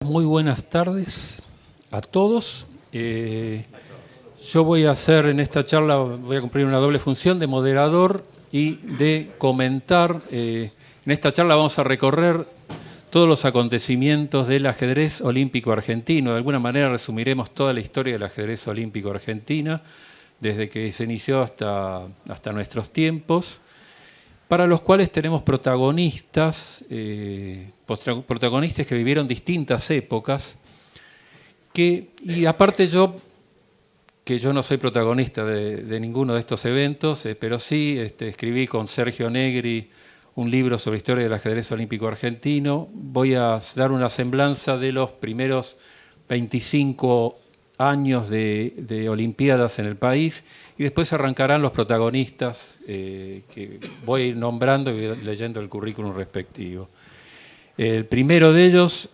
Muy buenas tardes a todos. Yo voy a hacer en esta charla, voy a cumplir una doble función de moderador y de comentar. En esta charla vamos a recorrer todos los acontecimientos del ajedrez olímpico argentino. De alguna manera resumiremos toda la historia del ajedrez olímpico argentina, desde que se inició hasta nuestros tiempos, para los cuales tenemos protagonistas, protagonistas que vivieron distintas épocas, y aparte que yo no soy protagonista de ninguno de estos eventos, pero sí escribí con Sergio Negri un libro sobre historia del ajedrez olímpico argentino. Voy a dar una semblanza de los primeros 25 años de Olimpiadas en el país, y después arrancarán los protagonistas que voy a ir nombrando y leyendo el currículum respectivo. El primero de ellos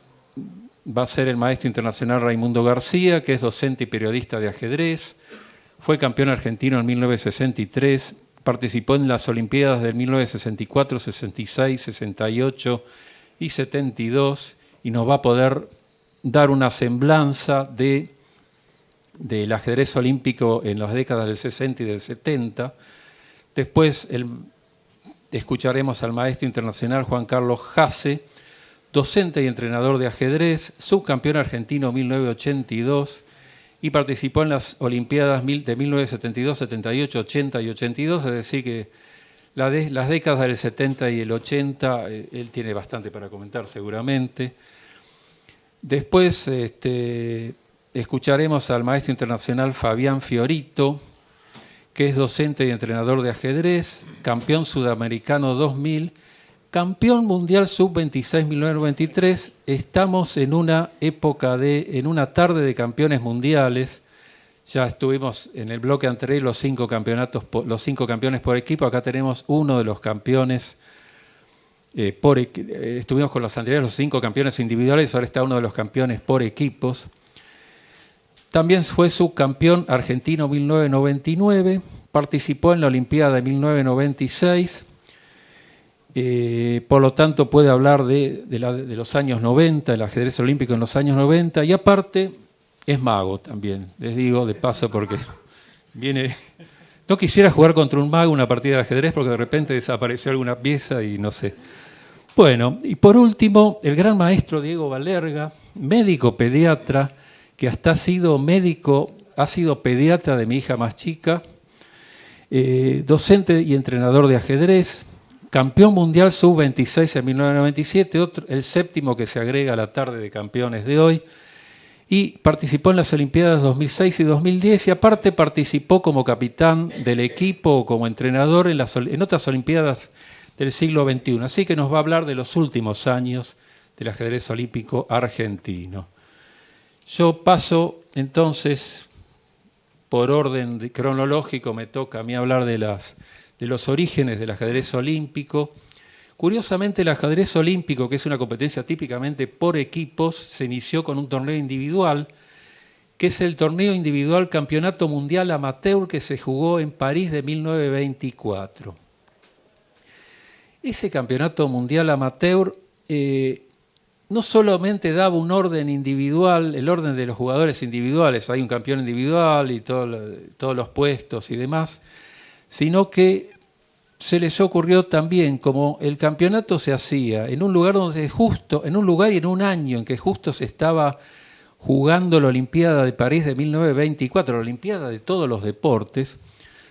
va a ser el maestro internacional Raimundo García, que es docente y periodista de ajedrez, fue campeón argentino en 1963, participó en las Olimpiadas del 1964, 66, 68 y 72, y nos va a poder dar una semblanza del ajedrez olímpico en las décadas del 60 y del 70. Después escucharemos al maestro internacional Juan Carlos Hasse, docente y entrenador de ajedrez, subcampeón argentino 1982 y participó en las Olimpiadas de 1972, 78, 80 y 82, es decir que las décadas del 70 y el 80 él tiene bastante para comentar seguramente. Después escucharemos al maestro internacional Fabián Fiorito, que es docente y entrenador de ajedrez, campeón sudamericano 2000, campeón mundial sub-26 1993. Estamos en una época en una tarde de campeones mundiales. Ya estuvimos en el bloque anterior los 5 campeones por equipo. Acá tenemos uno de los campeones estuvimos con los anteriores, los 5 campeones individuales, ahora está uno de los campeones por equipos. También fue subcampeón argentino 1999, participó en la Olimpiada de 1996, por lo tanto puede hablar de los años 90, el ajedrez olímpico en los años 90, y aparte es mago también, les digo de paso porque viene... No quisiera jugar contra un mago una partida de ajedrez porque de repente desapareció alguna pieza y no sé. Bueno, y por último, el gran maestro Diego Valerga, médico pediatra, que hasta ha sido pediatra de mi hija más chica, docente y entrenador de ajedrez, campeón mundial sub-26 en 1997, el séptimo que se agrega a la tarde de campeones de hoy, y participó en las Olimpiadas 2006 y 2010, y aparte participó como capitán del equipo o como entrenador en otras Olimpiadas del siglo XXI. Así que nos va a hablar de los últimos años del ajedrez olímpico argentino. Yo paso entonces, por orden cronológico, me toca a mí hablar de los orígenes del ajedrez olímpico. Curiosamente, el ajedrez olímpico, que es una competencia típicamente por equipos, se inició con un torneo individual, que es el torneo individual Campeonato Mundial Amateur que se jugó en París de 1924. Ese Campeonato Mundial Amateur no solamente daba un orden individual, el orden de los jugadores individuales, hay un campeón individual y todos los puestos y demás, sino que se les ocurrió también, como el campeonato se hacía en un lugar y en un año en que justo se estaba jugando la Olimpiada de París de 1924, la Olimpiada de todos los deportes,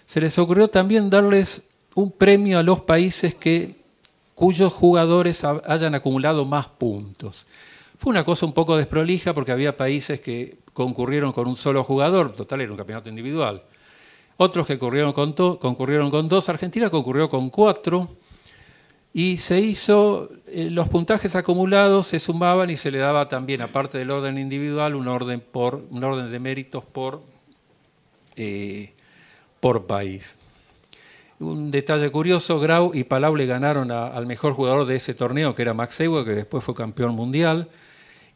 se les ocurrió también darles un premio a los países cuyos jugadores hayan acumulado más puntos. Fue una cosa un poco desprolija porque había países que concurrieron con un solo jugador, total era un campeonato individual. Otros que concurrieron con 2, Argentina concurrió con 4, y se hizo, los puntajes acumulados se sumaban y se le daba también, aparte del orden individual, un orden de méritos por país. Un detalle curioso, Grau y Palau le ganaron al mejor jugador de ese torneo, que era Max Euwe, que después fue campeón mundial.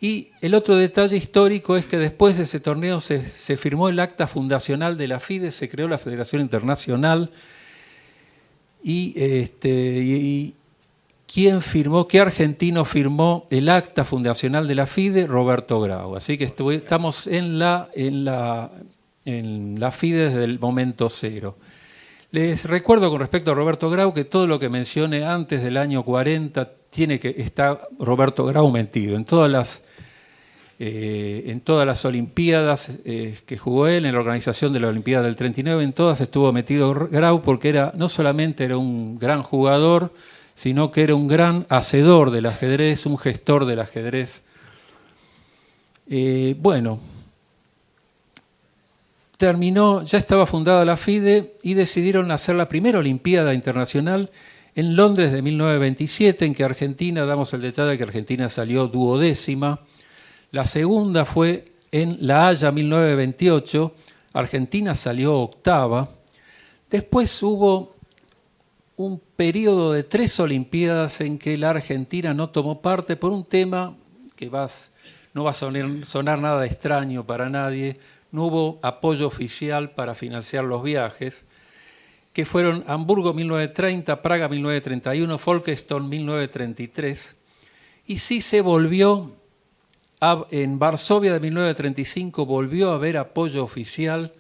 Y el otro detalle histórico es que después de ese torneo se firmó el acta fundacional de la FIDE, se creó la Federación Internacional, y ¿quién firmó, qué argentino firmó el acta fundacional de la FIDE? Roberto Grau. Así que estamos en la FIDE desde el momento cero. Les recuerdo con respecto a Roberto Grau que todo lo que mencione antes del año 40 está Roberto Grau metido. En todas las Olimpiadas que jugó él, en la organización de la Olimpiada del 39, en todas estuvo metido Grau porque no solamente era un gran jugador, sino que era un gran hacedor del ajedrez, un gestor del ajedrez. Bueno, terminó, ya estaba fundada la FIDE y decidieron hacer la primera Olimpiada Internacional en Londres de 1927, en que Argentina, damos el detalle de que Argentina salió duodécima. La segunda fue en La Haya 1928, Argentina salió octava. Después hubo un periodo de 3 Olimpiadas en que la Argentina no tomó parte por un tema que no va a sonar nada extraño para nadie. No hubo apoyo oficial para financiar los viajes, que fueron Hamburgo 1930, Praga 1931, Folkestone 1933, y sí se volvió, en Varsovia de 1935 volvió a haber apoyo oficial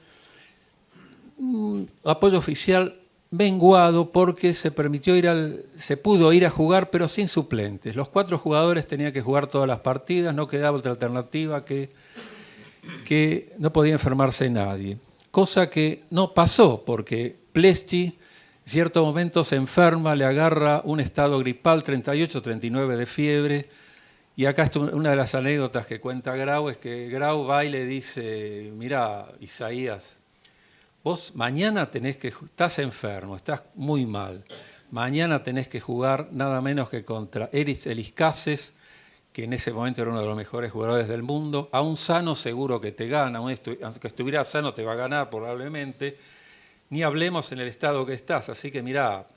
menguado porque se pudo ir a jugar pero sin suplentes. Los 4 jugadores tenían que jugar todas las partidas, no quedaba otra alternativa que no podía enfermarse nadie. Cosa que no pasó porque Pleschi en cierto momento se enferma, le agarra un estado gripal, 38, 39 de fiebre, y acá una de las anécdotas que cuenta Grau es que Grau va y le dice, mirá, Isaías, vos mañana estás enfermo, estás muy mal, mañana tenés que jugar nada menos que contra Erich Eliscáces, que en ese momento era uno de los mejores jugadores del mundo. A un sano seguro que te gana, aunque estuviera sano te va a ganar probablemente. Ni hablemos en el estado que estás, así que mirá,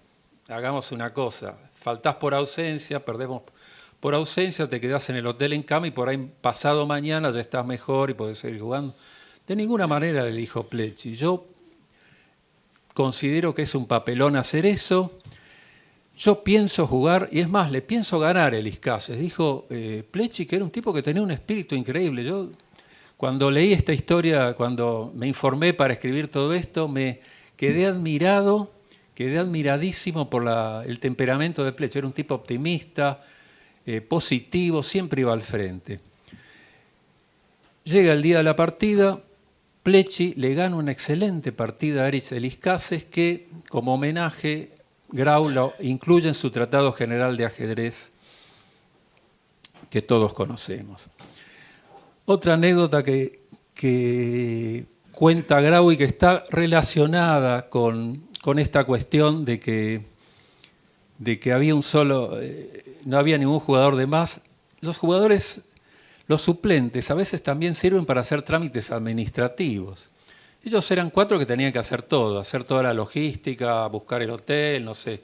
hagamos una cosa, faltás por ausencia, perdemos por ausencia, te quedás en el hotel en cama y por ahí pasado mañana ya estás mejor y podés seguir jugando. De ninguna manera, le dijo Pleschi. Yo considero que es un papelón hacer eso. Yo pienso jugar, y es más, le pienso ganar el Eliscáces. Dijo Pleschi, que era un tipo que tenía un espíritu increíble. Yo, cuando leí esta historia, cuando me informé para escribir todo esto, me quedé admiradísimo por el temperamento de Pleschi. Era un tipo optimista, positivo, siempre iba al frente. Llega el día de la partida, Pleschi le gana una excelente partida a Erich Eliscáces que, como homenaje, Grau lo incluye en su Tratado General de Ajedrez que todos conocemos. Otra anécdota que cuenta Grau y que está relacionada con esta cuestión de que había no había ningún jugador de más. Los suplentes a veces también sirven para hacer trámites administrativos. Ellos eran 4 que tenían que hacer toda la logística, buscar el hotel, no sé,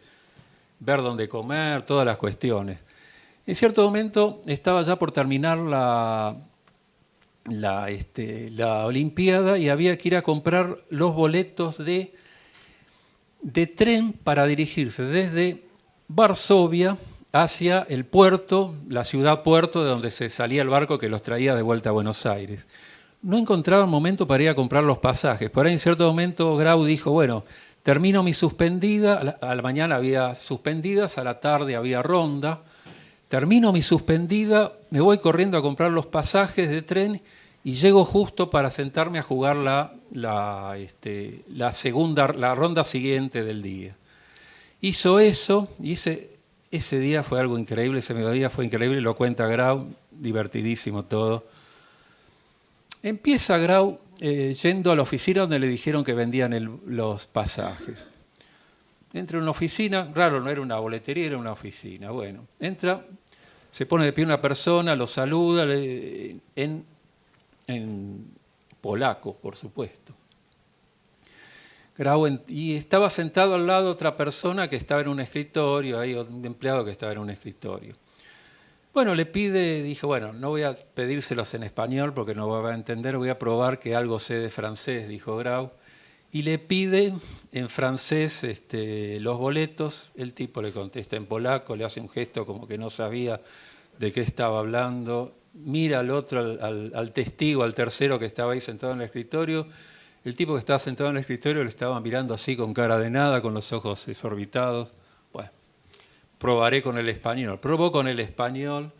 ver dónde comer, todas las cuestiones. En cierto momento estaba ya por terminar la Olimpiada y había que ir a comprar los boletos de tren para dirigirse desde Varsovia hacia el puerto, la ciudad puerto de donde se salía el barco que los traía de vuelta a Buenos Aires. No encontraban momento para ir a comprar los pasajes. Por ahí en cierto momento Grau dijo, bueno, termino mi suspendida, a la mañana había suspendidas, a la tarde había ronda, termino mi suspendida, me voy corriendo a comprar los pasajes de tren y llego justo para sentarme a jugar la ronda siguiente del día. Hizo eso y ese día fue algo increíble, ese mediodía fue increíble, lo cuenta Grau, divertidísimo todo. Empieza Grau yendo a la oficina donde le dijeron que vendían los pasajes. Entra en una oficina, raro, no era una boletería, era una oficina. Bueno, entra, se pone de pie una persona, lo saluda en polaco, por supuesto. Grau y estaba sentado al lado otra persona que estaba en un escritorio, ahí un empleado que estaba en un escritorio. Bueno, le dije, bueno, no voy a pedírselos en español porque no va a entender, voy a probar que algo sé de francés, dijo Grau. y le pide en francés los boletos. El tipo le contesta en polaco, le hace un gesto como que no sabía de qué estaba hablando, mira al otro, al testigo, al tercero que estaba ahí sentado en el escritorio. El tipo que estaba sentado en el escritorio lo estaba mirando así con cara de nada, con los ojos desorbitados. Bueno, probaré con el español. Probó con el español,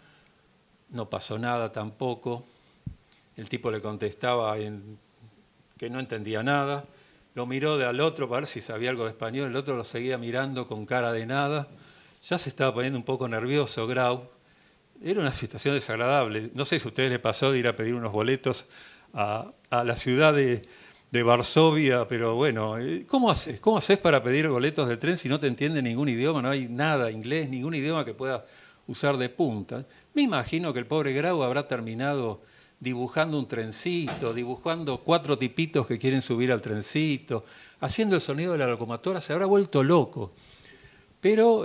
no pasó nada tampoco. El tipo le contestaba que no entendía nada. Lo miró al otro para ver si sabía algo de español. El otro lo seguía mirando con cara de nada. Ya se estaba poniendo un poco nervioso Grau. Era una situación desagradable. No sé si a ustedes les pasó de ir a pedir unos boletos a la ciudad de Varsovia, pero bueno, ¿cómo haces? ¿Cómo haces para pedir boletos de tren si no te entiende ningún idioma? No hay nada, inglés, ningún idioma que pueda usar de punta. Me imagino que el pobre Grau habrá terminado dibujando un trencito, dibujando 4 tipitos que quieren subir al trencito, haciendo el sonido de la locomotora, se habrá vuelto loco. Pero,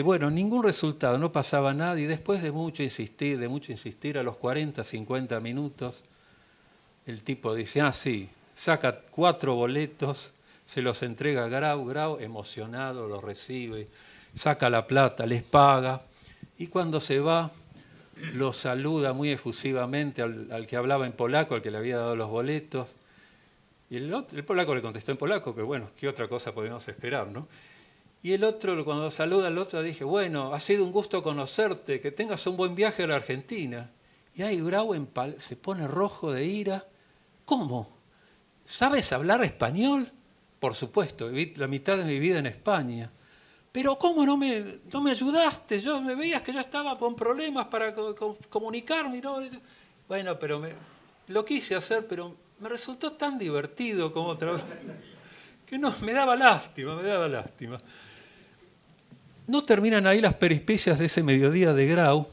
bueno, ningún resultado, no pasaba nada, y después de mucho insistir, a los 40, 50 minutos, el tipo dice, ah, sí, saca 4 boletos, se los entrega a Grau, Grau emocionado los recibe, saca la plata, les paga, y cuando se va, lo saluda muy efusivamente al que hablaba en polaco, al que le había dado los boletos, y el polaco le contestó en polaco, que bueno, ¿qué otra cosa podemos esperar, no? Y el otro, cuando saluda al otro, dije, bueno, ha sido un gusto conocerte, que tengas un buen viaje a la Argentina. Y ahí Grau se pone rojo de ira. ¿Cómo? ¿Sabes hablar español? Por supuesto, viví la mitad de mi vida en España. Pero ¿cómo no me ayudaste? Me veías que yo estaba con problemas para comunicarme, ¿no? Bueno, pero lo quise hacer, pero me resultó tan divertido como que no, me daba lástima. No terminan ahí las peripecias de ese mediodía de Grau,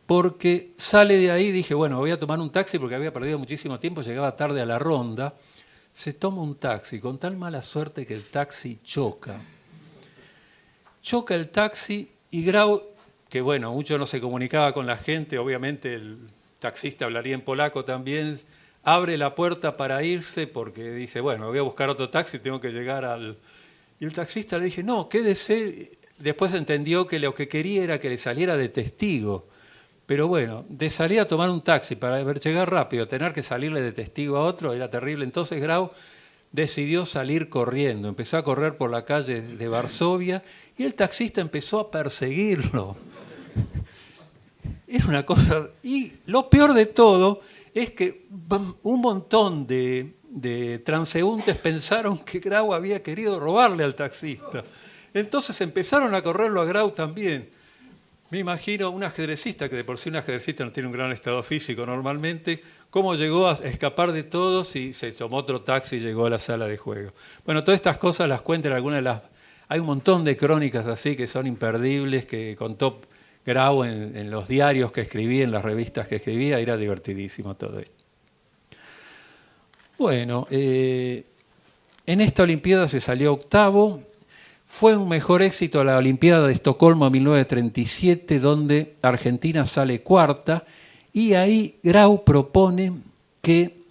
porque sale de ahí, dije, bueno, voy a tomar un taxi porque había perdido muchísimo tiempo, llegaba tarde a la ronda. Se toma un taxi, con tal mala suerte que el taxi choca. Choca el taxi y Grau, que bueno, mucho no se comunicaba con la gente, obviamente el taxista hablaría en polaco también, abre la puerta para irse porque dice, bueno, voy a buscar otro taxi, tengo que llegar al... Y el taxista le dije, no, quédese. Después entendió que lo que quería era que le saliera de testigo. Pero bueno, de salir a tomar un taxi para llegar rápido, tener que salirle de testigo a otro, era terrible. Entonces Grau decidió salir corriendo, empezó a correr por la calle de Varsovia y el taxista empezó a perseguirlo. Era una cosa... Y lo peor de todo es que un montón de transeúntes pensaron que Grau había querido robarle al taxista. Entonces empezaron a correrlo a Grau también. Me imagino un ajedrecista, que de por sí un ajedrecista no tiene un gran estado físico normalmente, cómo llegó a escapar de todos y se tomó otro taxi y llegó a la sala de juego. Bueno, todas estas cosas las cuentan algunas de las... Hay un montón de crónicas así que son imperdibles, que contó Grau en los diarios que escribía, en las revistas que escribía, era divertidísimo todo esto. Bueno, en esta Olimpiada se salió octavo. Fue un mejor éxito la Olimpiada de Estocolmo en 1937, donde Argentina sale cuarta, y ahí Grau propone que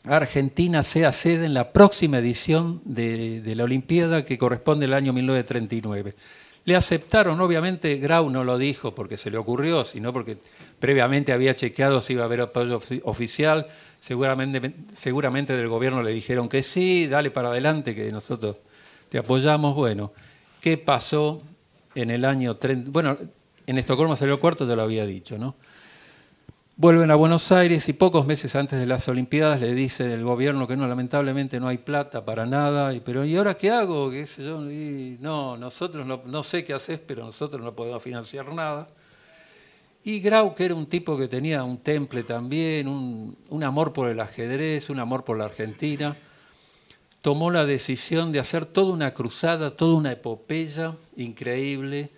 Argentina sea sede en la próxima edición de la Olimpiada, que corresponde al año 1939. Le aceptaron, obviamente Grau no lo dijo porque se le ocurrió, sino porque previamente había chequeado si iba a haber apoyo oficial, seguramente del gobierno le dijeron que sí, dale para adelante, que nosotros... te apoyamos. Bueno, ¿qué pasó en el año 30? Bueno, en Estocolmo salió cuarto, ya lo había dicho, ¿no? Vuelven a Buenos Aires y pocos meses antes de las Olimpiadas le dice el gobierno que no, lamentablemente no hay plata para nada, pero ¿y ahora qué hago? ¿Qué sé yo? Y no, nosotros no sé qué haces, pero nosotros no podemos financiar nada. Y Grau, que era un tipo que tenía un temple también, un amor por el ajedrez, un amor por la Argentina, tomó la decisión de hacer toda una cruzada, toda una epopeya increíble.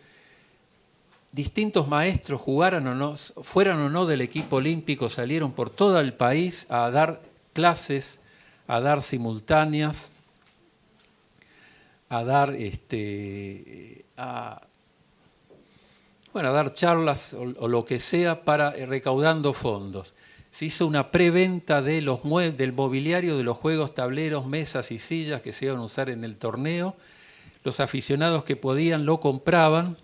Distintos maestros, jugaran o no, fueran o no del equipo olímpico, salieron por todo el país a dar clases, a dar simultáneas, a dar, a dar charlas o lo que sea para recaudando fondos. se hizo una preventa de del mobiliario de los juegos, tableros, mesas y sillas que se iban a usar en el torneo. Los aficionados que podían lo compraban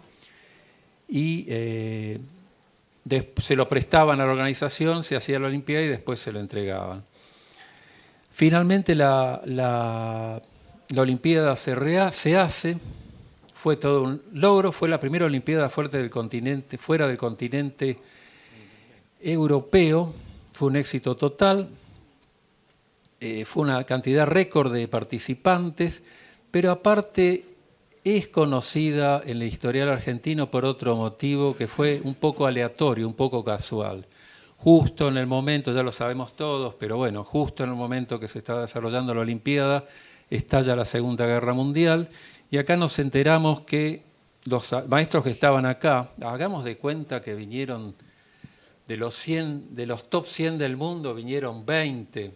y se lo prestaban a la organización, se hacía la Olimpiada y después se lo entregaban. Finalmente la Olimpiada se hace, fue todo un logro, fue la primera Olimpiada fuera del continente europeo, fue un éxito total, fue una cantidad récord de participantes, pero aparte es conocida en el historial argentino por otro motivo que fue un poco aleatorio, un poco casual. Justo en el momento, ya lo sabemos todos, pero bueno, justo en el momento que se estaba desarrollando la Olimpiada, estalla la Segunda Guerra Mundial y acá nos enteramos que los maestros que estaban acá, hagamos de cuenta que vinieron de los top 100 del mundo, vinieron 20.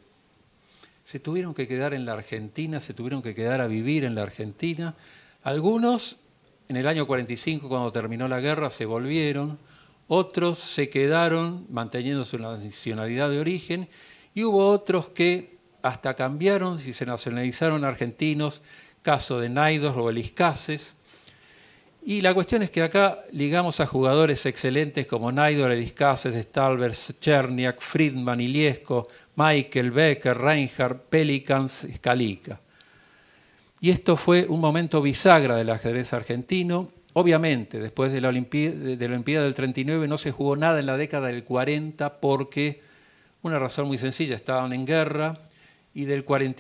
Se tuvieron que quedar en la Argentina, se tuvieron que quedar a vivir en la Argentina. Algunos, en el año 45, cuando terminó la guerra, se volvieron. Otros se quedaron manteniendo su nacionalidad de origen. Y hubo otros que hasta cambiaron y se nacionalizaron argentinos, caso de Naidos o Elis Cases. Y la cuestión es que acá ligamos a jugadores excelentes como Naidos, Elis Cases, Stalbers, Cherniak, Friedman, Iliesco, Michael, Becker, Reinhardt, Pelicans, Scalica. Y esto fue un momento bisagra del ajedrez argentino. Obviamente, después de la Olimpiada del 39 no se jugó nada en la década del 40 porque, una razón muy sencilla, estaban en guerra y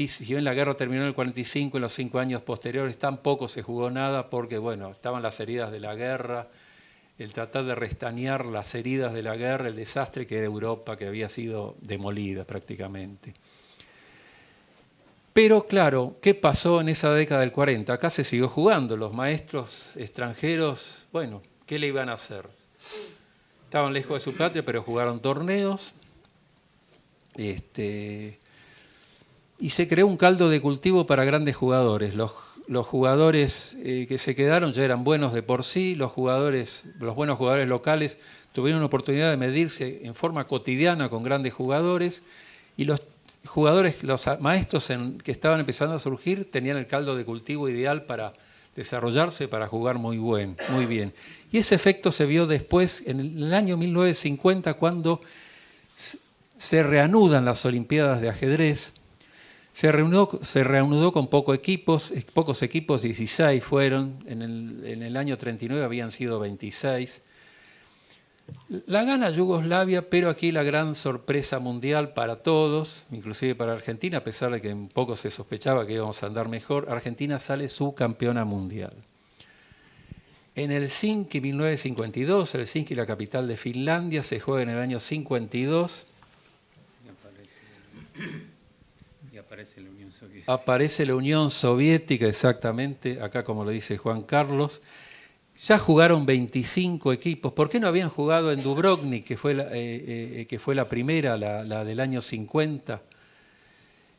si bien la guerra terminó en el 45, en los 5 años posteriores tampoco se jugó nada porque, bueno, estaban las heridas de la guerra, el tratar de restañar las heridas de la guerra, el desastre que era Europa, que había sido demolida prácticamente. Pero claro, ¿qué pasó en esa década del 40? Acá se siguió jugando. Los maestros extranjeros, bueno, ¿qué le iban a hacer? Estaban lejos de su patria, pero jugaron torneos. Y se creó un caldo de cultivo para grandes jugadores. Los jugadores que se quedaron ya eran buenos de por sí. Los buenos jugadores locales tuvieron una oportunidad de medirse en forma cotidiana con grandes jugadores. Y los maestros que estaban empezando a surgir tenían el caldo de cultivo ideal para desarrollarse, para jugar muy bien. Y ese efecto se vio después, en el año 1950, cuando se reanudan las Olimpiadas de ajedrez. Se reanudó con pocos equipos, 16 fueron, en el año 39 habían sido 26. La gana Yugoslavia, pero aquí la gran sorpresa mundial para todos, inclusive para Argentina, a pesar de que un poco se sospechaba que íbamos a andar mejor, Argentina sale subcampeona mundial. En Helsinki 1952, Helsinki, la capital de Finlandia, se juega en el año 52. Y aparece la Unión Soviética. Aparece la Unión Soviética, exactamente, acá como lo dice Juan Carlos. Ya jugaron 25 equipos. ¿Por qué no habían jugado en Dubrovnik, que fue la primera, la del año 50?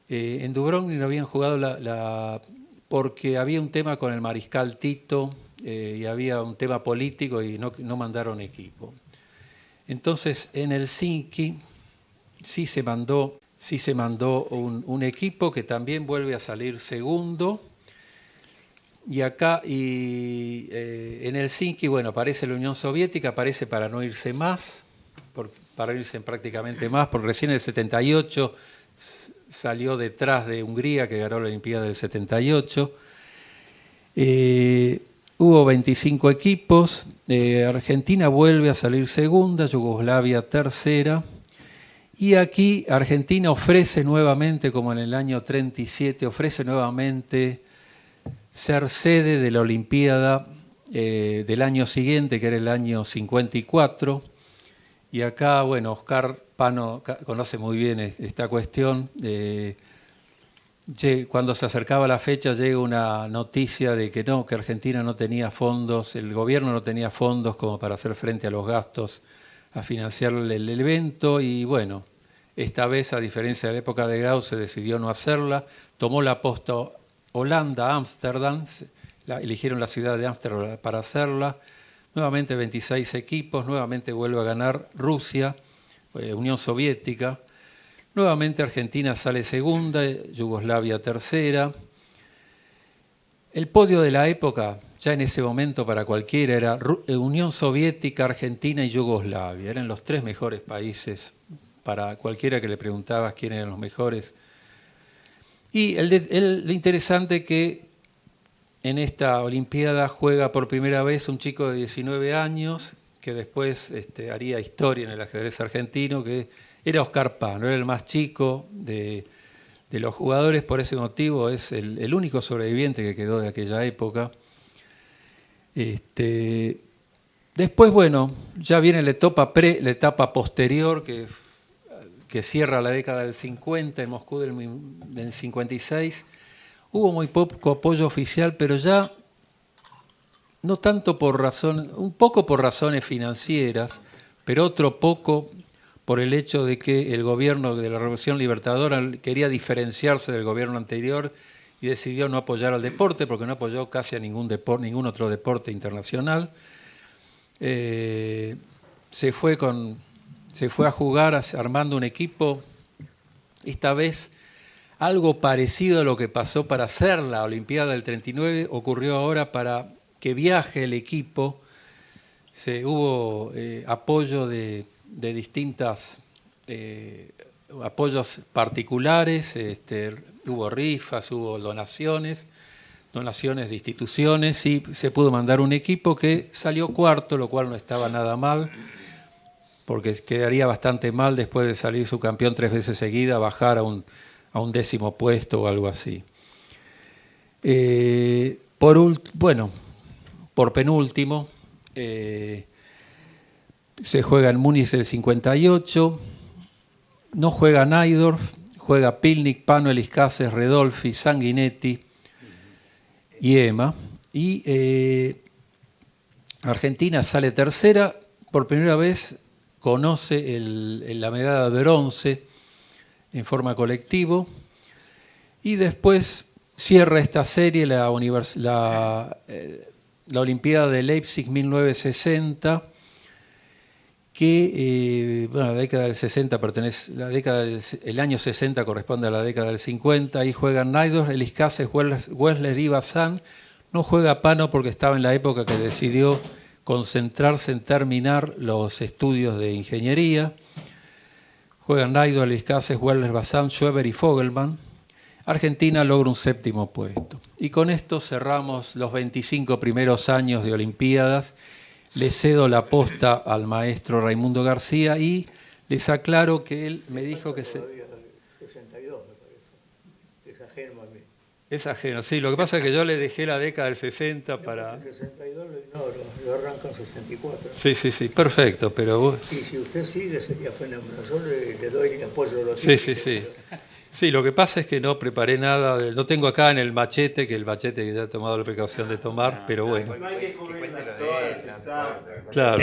En Dubrovnik no habían jugado porque había un tema con el mariscal Tito y había un tema político y no mandaron equipo. Entonces, en Helsinki sí se mandó un equipo que también vuelve a salir segundo. Y acá, en Helsinki, bueno, aparece la Unión Soviética, aparece para no irse más, para irse prácticamente más, porque recién en el 78 salió detrás de Hungría, que ganó la Olimpiada del 78. Hubo 25 equipos, Argentina vuelve a salir segunda, Yugoslavia tercera. Y aquí Argentina ofrece nuevamente, como en el año 37, ofrece nuevamente ser sede de la Olimpiada del año siguiente, que era el año 54. Y acá, bueno, Oscar Pano conoce muy bien esta cuestión. Cuando se acercaba la fecha llega una noticia de que Argentina no tenía fondos, el gobierno no tenía fondos como para hacer frente a los gastos a financiar el evento y bueno, esta vez, a diferencia de la época de Grau, se decidió no hacerla, tomó la posta Holanda, Ámsterdam, eligieron la ciudad de Ámsterdam para hacerla, nuevamente 26 equipos, nuevamente vuelve a ganar Rusia, Unión Soviética. Nuevamente Argentina sale segunda, Yugoslavia tercera. El podio de la época, ya en ese momento para cualquiera, era Unión Soviética, Argentina y Yugoslavia. Eran los tres mejores países para cualquiera que le preguntabas quién eran los mejores. Y lo interesante que en esta Olimpiada juega por primera vez un chico de 19 años, que después haría historia en el ajedrez argentino, que era Oscar Pano, era el más chico de los jugadores, por ese motivo es el único sobreviviente que quedó de aquella época. Después, bueno, ya viene la etapa posterior que cierra la década del 50, en Moscú del 56. Hubo muy poco apoyo oficial, pero ya no tanto un poco por razones financieras, pero otro poco por el hecho de que el gobierno de la Revolución Libertadora quería diferenciarse del gobierno anterior y decidió no apoyar al deporte, porque no apoyó casi a ningún otro deporte internacional. Se fue a jugar armando un equipo, esta vez algo parecido a lo que pasó para hacer la Olimpiada del 39, ocurrió ahora para que viaje el equipo. Hubo apoyo de distintas apoyos particulares, hubo rifas, hubo donaciones de instituciones y se pudo mandar un equipo que salió cuarto, lo cual no estaba nada mal, porque quedaría bastante mal después de salir subcampeón 3 veces seguida, bajar a un 10º puesto o algo así. Por penúltimo, se juega en Múnich el 58, no juega Najdorf, juega Pilnik, Pano, Eliscáces, Redolfi, Sanguinetti y Ema. Y Argentina sale tercera, por primera vez conoce la medalla de bronce en forma colectivo, y después cierra esta serie la Olimpiada de Leipzig 1960, que la década del 60 el año 60 corresponde a la década del 50, ahí juegan Najdorf, Eliscáces, Wessler y Bazán. No juega Pano porque estaba en la época que decidió concentrarse en terminar los estudios de ingeniería. Juegan Najdorf, Eliscáces, Wessler, Bazán, Schoeber y Fogelman. Argentina logra un 7º puesto. Y con esto cerramos los 25 primeros años de Olimpiadas. Le cedo la posta al maestro Raimundo García y les aclaro que él me dijo que 62, me parece. Es ajeno a mí. Es ajeno, sí. Lo que pasa es que yo le dejé la década del 60 para... El 62 lo ignoro, yo arranco en 64. Sí, perfecto, pero vos... Y si usted sigue sería fenómeno. Yo le doy el apoyo de los Sí. Sí, lo que pasa es que no preparé nada, no tengo acá en el machete, que ya he tomado la precaución de tomar, pero bueno. No hay que cubrirlas todas, Claro.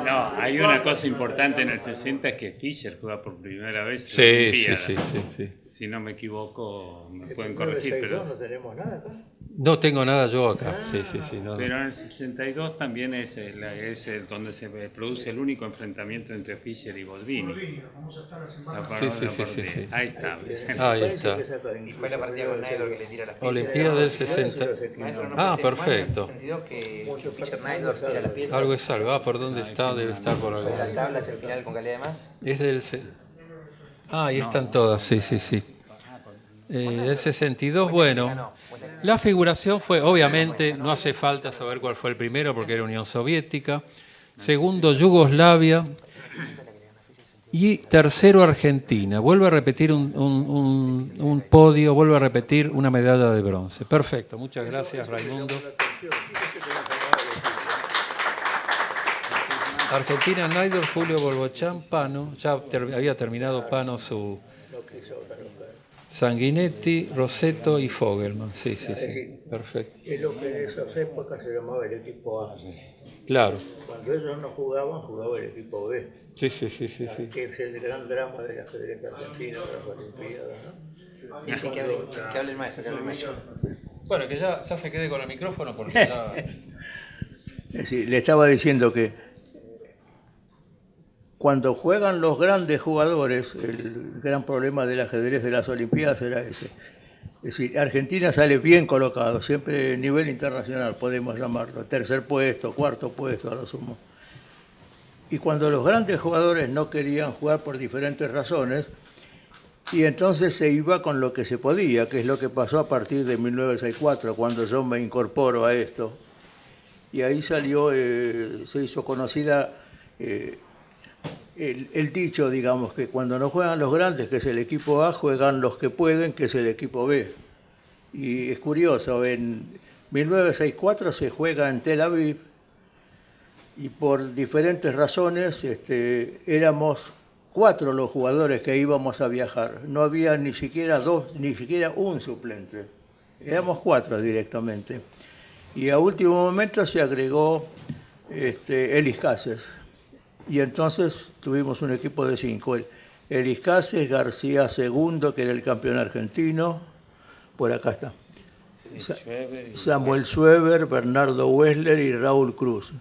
No, hay una cosa importante en el 60 es que Fischer juega por primera vez. Sí. Si no me equivoco, me pueden ¿En corregir. 62 Pero no tenemos nada acá? No tengo nada yo acá, sí. No. Pero en el 62 también es donde se produce el único enfrentamiento entre Fischer y Boldini. Vamos a estar la semana. Sí. Ahí está. Ahí está. Y fue la partida con Najdorf que le tira las piezas. Olimpiada del 60. Ah, perfecto. Que Fischer Najdorf tira las piezas. Algo es algo. ¿Por dónde está? Debe estar por algo. La tabla es el final con calidad de más. Es del... ahí están todas, sí. El 62, bueno. La figuración fue, obviamente, no hace falta saber cuál fue el primero porque era Unión Soviética. Segundo, Yugoslavia. Y tercero, Argentina. Vuelve a repetir un podio, vuelve a repetir una medalla de bronce. Perfecto, muchas gracias, Raimundo. Argentina, Najdorf, Julio Bolbochán, Pano. Ya había terminado Pano su... Sanguinetti, Rosetto y Fogelman. Sí. Perfecto. Es lo que en esas épocas se llamaba el equipo A. Claro. Cuando ellos no jugaban, jugaba el equipo B. Sí. Que es el gran drama del ajedrez argentino de las Olimpiadas, ¿no? Sí, que hable el maestro, Bueno, que ya se quede con el micrófono porque ya... Sí, le estaba diciendo que cuando juegan los grandes jugadores, el gran problema del ajedrez de las Olimpiadas era ese. Es decir, Argentina sale bien colocado, siempre a nivel internacional, podemos llamarlo, tercer puesto, cuarto puesto a lo sumo. Y cuando los grandes jugadores no querían jugar por diferentes razones, y entonces se iba con lo que se podía, que es lo que pasó a partir de 1964, cuando yo me incorporo a esto. Y ahí salió, se hizo conocida el dicho, digamos, que cuando no juegan los grandes, que es el equipo A, juegan los que pueden, que es el equipo B. Y es curioso, en 1964 se juega en Tel Aviv y por diferentes razones éramos 4 los jugadores que íbamos a viajar. No había ni siquiera un suplente. Éramos 4 directamente. Y a último momento se agregó Elis Cases. Y entonces tuvimos un equipo de 5. Elis Cases, García Segundo, que era el campeón argentino. Por acá está. Samuel Schweber, Bernardo Wessler y Raúl Cruz.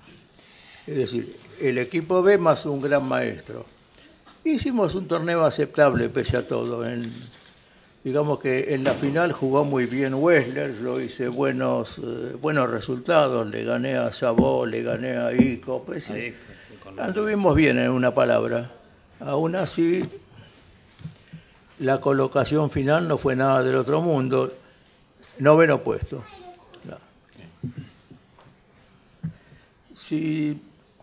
Es decir, el equipo B más un gran maestro. Hicimos un torneo aceptable pese a todo. Digamos que en la final jugó muy bien Wessler, yo hice buenos resultados, le gané a Chabot, le gané a Ico, pues sí, anduvimos bien en una palabra. Aún así, la colocación final no fue nada del otro mundo, 9º puesto. Si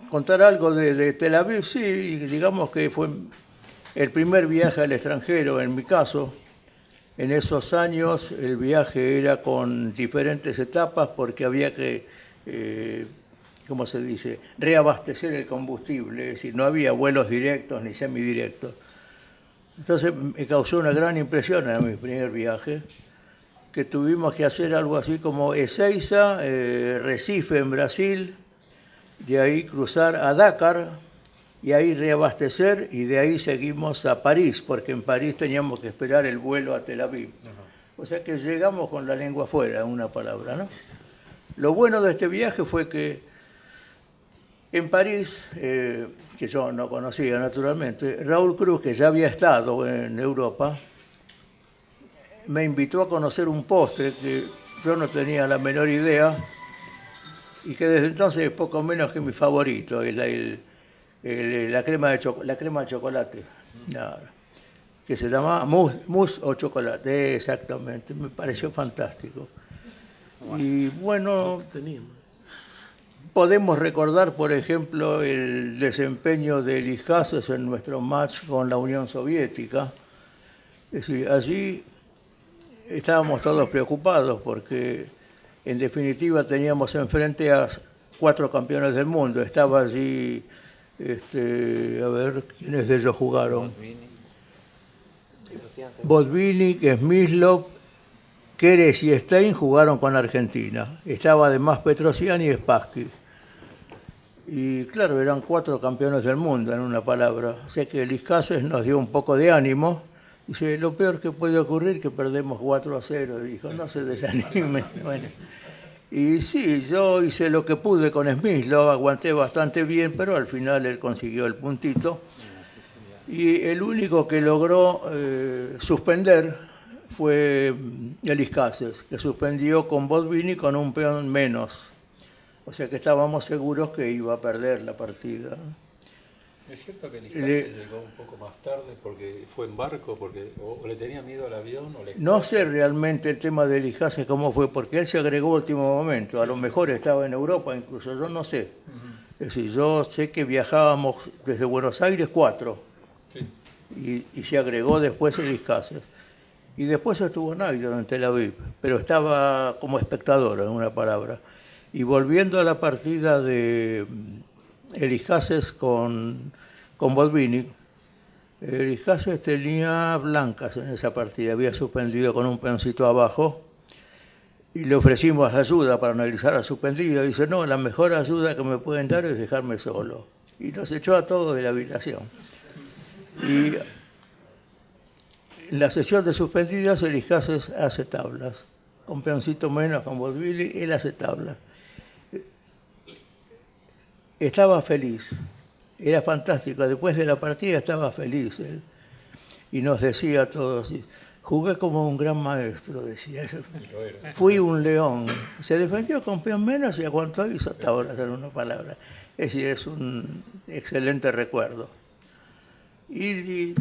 contar algo de Tel Aviv, sí, digamos que fue el primer viaje al extranjero en mi caso. En esos años el viaje era con diferentes etapas porque había que, ¿cómo se dice?, reabastecer el combustible, es decir, no había vuelos directos ni semidirectos. Entonces me causó una gran impresión en mi primer viaje, que tuvimos que hacer algo así como Ezeiza, Recife en Brasil, de ahí cruzar a Dakar, y ahí reabastecer, y de ahí seguimos a París, porque en París teníamos que esperar el vuelo a Tel Aviv. O sea que llegamos con la lengua afuera, en una palabra, ¿no? Lo bueno de este viaje fue que en París, que yo no conocía naturalmente, Raúl Cruz, que ya había estado en Europa, me invitó a conocer un postre que yo no tenía la menor idea, y que desde entonces es poco menos que mi favorito, la crema de chocolate, que se llama mousse o chocolate, exactamente, me pareció fantástico. Y bueno, podemos recordar, por ejemplo, el desempeño de Elis Cases en nuestro match con la Unión Soviética. Es decir, allí estábamos todos preocupados porque, en definitiva, teníamos enfrente a 4 campeones del mundo. Estaba allí, a ver, ¿quiénes de ellos jugaron? Botvinnik, Smyslov, Keres y Stein jugaron con Argentina. Estaba además Petrosian y Spassky. Y claro, eran 4 campeones del mundo, en una palabra. O sea que Elis Cases nos dio un poco de ánimo. Dice, lo peor que puede ocurrir es que perdemos 4-0. Dijo, no se desanimen. Bueno. Y sí, yo hice lo que pude con Smith, lo aguanté bastante bien, pero al final él consiguió el puntito. Y el único que logró suspender fue Elis Cases, que suspendió con Botvinnik con un peón menos. O sea que estábamos seguros que iba a perder la partida. ¿Es cierto que Elis Cases llegó un poco más tarde porque fue en barco, o le tenía miedo al avión? No sé realmente el tema de Elis Cases cómo fue, porque él se agregó a último momento. A lo mejor estaba en Europa incluso, yo no sé. Es decir, yo sé que viajábamos desde Buenos Aires 4, sí, y se agregó después Elis Cases. Y después estuvo Naidor en Tel Aviv, pero estaba como espectador, en una palabra. Y volviendo a la partida de Elis Cases con Botvinnik, Elis Cases tenía blancas en esa partida, había suspendido con un peoncito abajo, y le ofrecimos ayuda para analizar la suspendida. Dice, no, la mejor ayuda que me pueden dar es dejarme solo. Y nos echó a todos de la habitación. Y en la sesión de suspendidas, Elis Cases hace tablas. Con peoncito menos, con Botvinnik, él hace tablas. Estaba feliz. Era fantástico. Después de la partida estaba feliz él. Y nos decía a todos, jugué como un gran maestro, decía. Fui un león. Se defendió con peón menos y aguantó y hizo hasta ahora, en una palabra. Es decir, es un excelente recuerdo. Y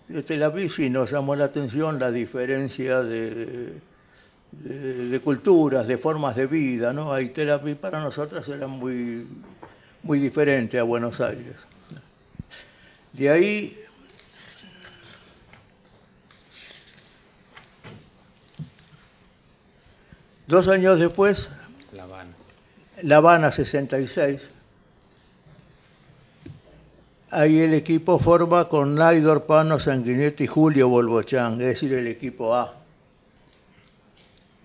de Tel Aviv sí nos llamó la atención la diferencia de culturas, de formas de vida, ¿no? Ahí Tel Aviv para nosotros era muy, muy diferente a Buenos Aires. De ahí, dos años después, La Habana 66, ahí el equipo forma con Naidor, Pano, Sanguinetti y Julio Bolbochán, es decir, el equipo A.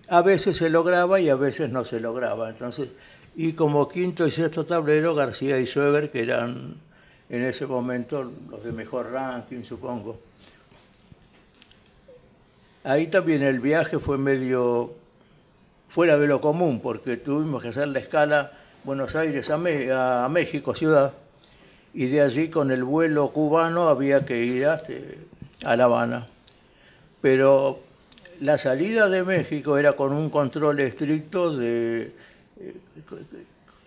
A veces se lograba y a veces no se lograba. Entonces, y como quinto y sexto tablero, García y Schoeber, que eran en ese momento los de mejor ranking, supongo. Ahí también el viaje fue medio fuera de lo común, porque tuvimos que hacer la escala Buenos Aires a México, ciudad, y de allí con el vuelo cubano había que ir a La Habana. Pero la salida de México era con un control estricto de,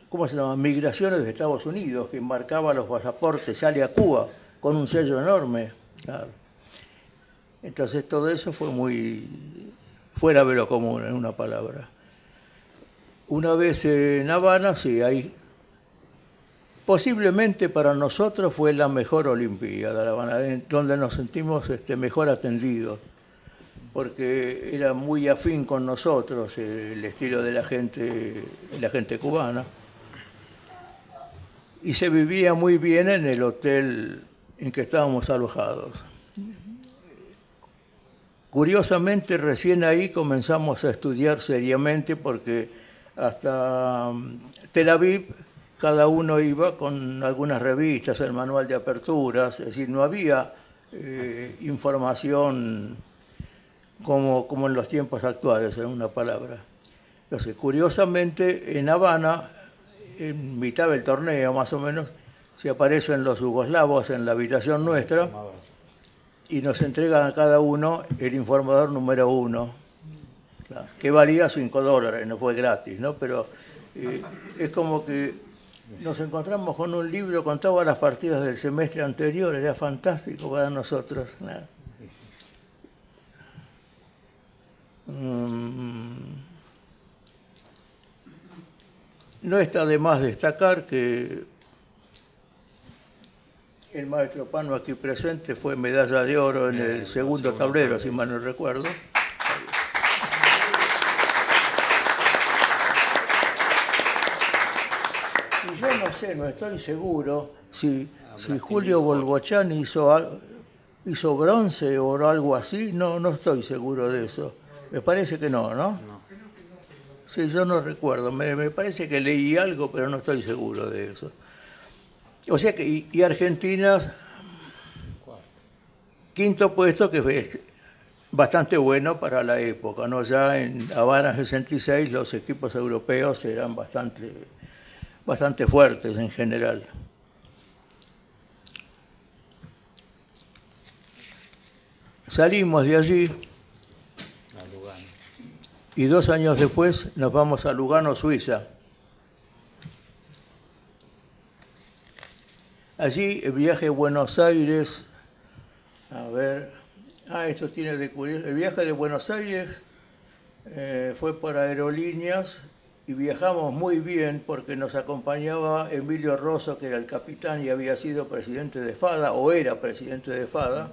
¿cómo se llama?, migraciones de Estados Unidos, que embarcaba los pasaportes, sale a Cuba con un sello enorme. Claro. Entonces todo eso fue muy fuera de lo común, en una palabra. Una vez en Habana, sí, ahí posiblemente para nosotros fue la mejor Olimpiada, La Habana, donde nos sentimos mejor atendidos, porque era muy afín con nosotros el estilo de la gente cubana. Y se vivía muy bien en el hotel en que estábamos alojados. Curiosamente, recién ahí comenzamos a estudiar seriamente, porque hasta Tel Aviv cada uno iba con algunas revistas, el manual de aperturas, es decir, no había información como en los tiempos actuales, en una palabra. Entonces, curiosamente, en Habana, en mitad del torneo más o menos, se aparecen los yugoslavos en la habitación nuestra y nos entregan a cada uno el informador número 1, claro, que valía $5, no fue gratis, ¿no? Pero es como que nos encontramos con un libro con todas las partidas del semestre anterior, era fantástico para nosotros, ¿no? No está de más destacar que el maestro Pano aquí presente fue medalla de oro en el segundo tablero, si mal no recuerdo. Y yo no sé, no estoy seguro si Julio Bolbochán hizo bronce o algo así, no estoy seguro de eso. Me parece que no, ¿no? Sí, yo no recuerdo, me parece que leí algo, pero no estoy seguro de eso. O sea que, y Argentina, quinto puesto, que es bastante bueno para la época, ¿no? Ya en Habana 66 los equipos europeos eran bastante fuertes en general. Salimos de allí y 2 años después nos vamos a Lugano, Suiza. Allí el viaje a Buenos Aires, a ver, esto tiene de curioso, el viaje de Buenos Aires fue por aerolíneas y viajamos muy bien porque nos acompañaba Emilio Rosso, que era el capitán y había sido presidente de FADA, o era presidente de FADA,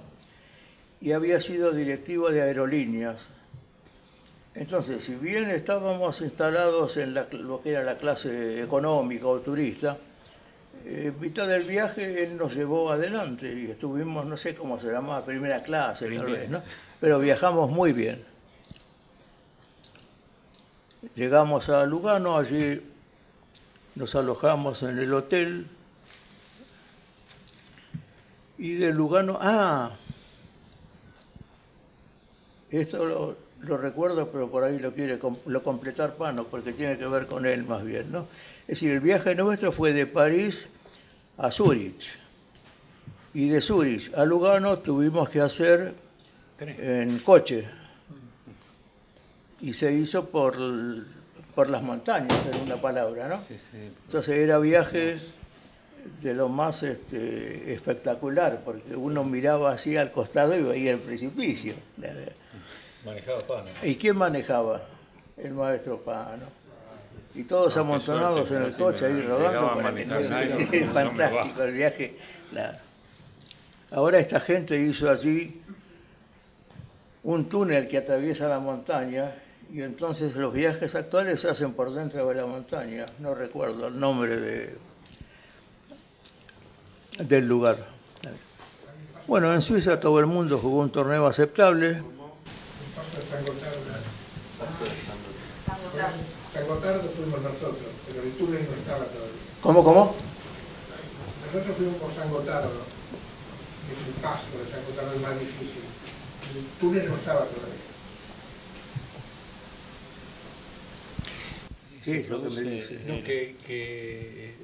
y había sido directivo de aerolíneas. Entonces, si bien estábamos instalados en lo que era la clase económica o turista, en mitad del viaje él nos llevó adelante y estuvimos, no sé cómo se llamaba, primera clase tal vez, ¿no? Pero viajamos muy bien. Llegamos a Lugano, allí nos alojamos en el hotel y de Lugano, esto lo recuerdo, pero por ahí lo completar Pano, porque tiene que ver con él más bien, ¿no? Es decir, el viaje nuestro fue de París a Zúrich. Y de Zurich a Lugano tuvimos que hacer en coche. Y se hizo por las montañas, en una palabra, ¿no? Sí, sí. Entonces era viaje de lo más espectacular, porque uno miraba así al costado y veía el precipicio. Manejaba Pano. ¿Y quién manejaba? El maestro Pano. Y todos amontonados en el coche ahí rodando. llegaba a Para que manejar no- Nairo, es no me fantástico bajo. el viaje. Claro. Ahora esta gente hizo allí un túnel que atraviesa la montaña y entonces los viajes actuales se hacen por dentro de la montaña. No recuerdo el nombre del lugar. Bueno, en Suiza todo el mundo jugó un torneo aceptable. Paso de San Gotardo. San Gotardo fuimos nosotros, pero el túnel no estaba todavía. ¿Cómo? Nosotros fuimos por San Gotardo, que es el paso de San Gotardo el más difícil. El túnel no estaba todavía. Sí, es lo que me dice. No, que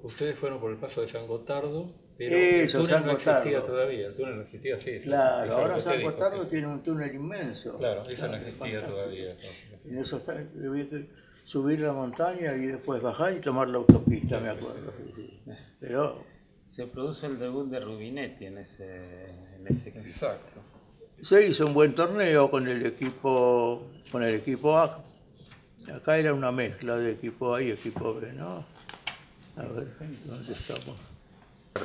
ustedes fueron por el paso de San Gotardo, pero Eso, el túnel San no existía Gotardo. todavía. El túnel no existía, sí. Eso Claro, es lo ahora que usted San dijo, Gotardo sí. tiene un túnel inmenso. Claro, eso no Claro, existía fantástico. todavía. En eso está, había que subir la montaña y después bajar y tomar la autopista, me acuerdo. Sí. Pero Se produce el debut de Rubinetti en ese equipo. Exacto. se hizo un buen torneo con el equipo A. Acá era una mezcla de equipo A y equipo B, ¿no? A ver, ¿dónde estamos?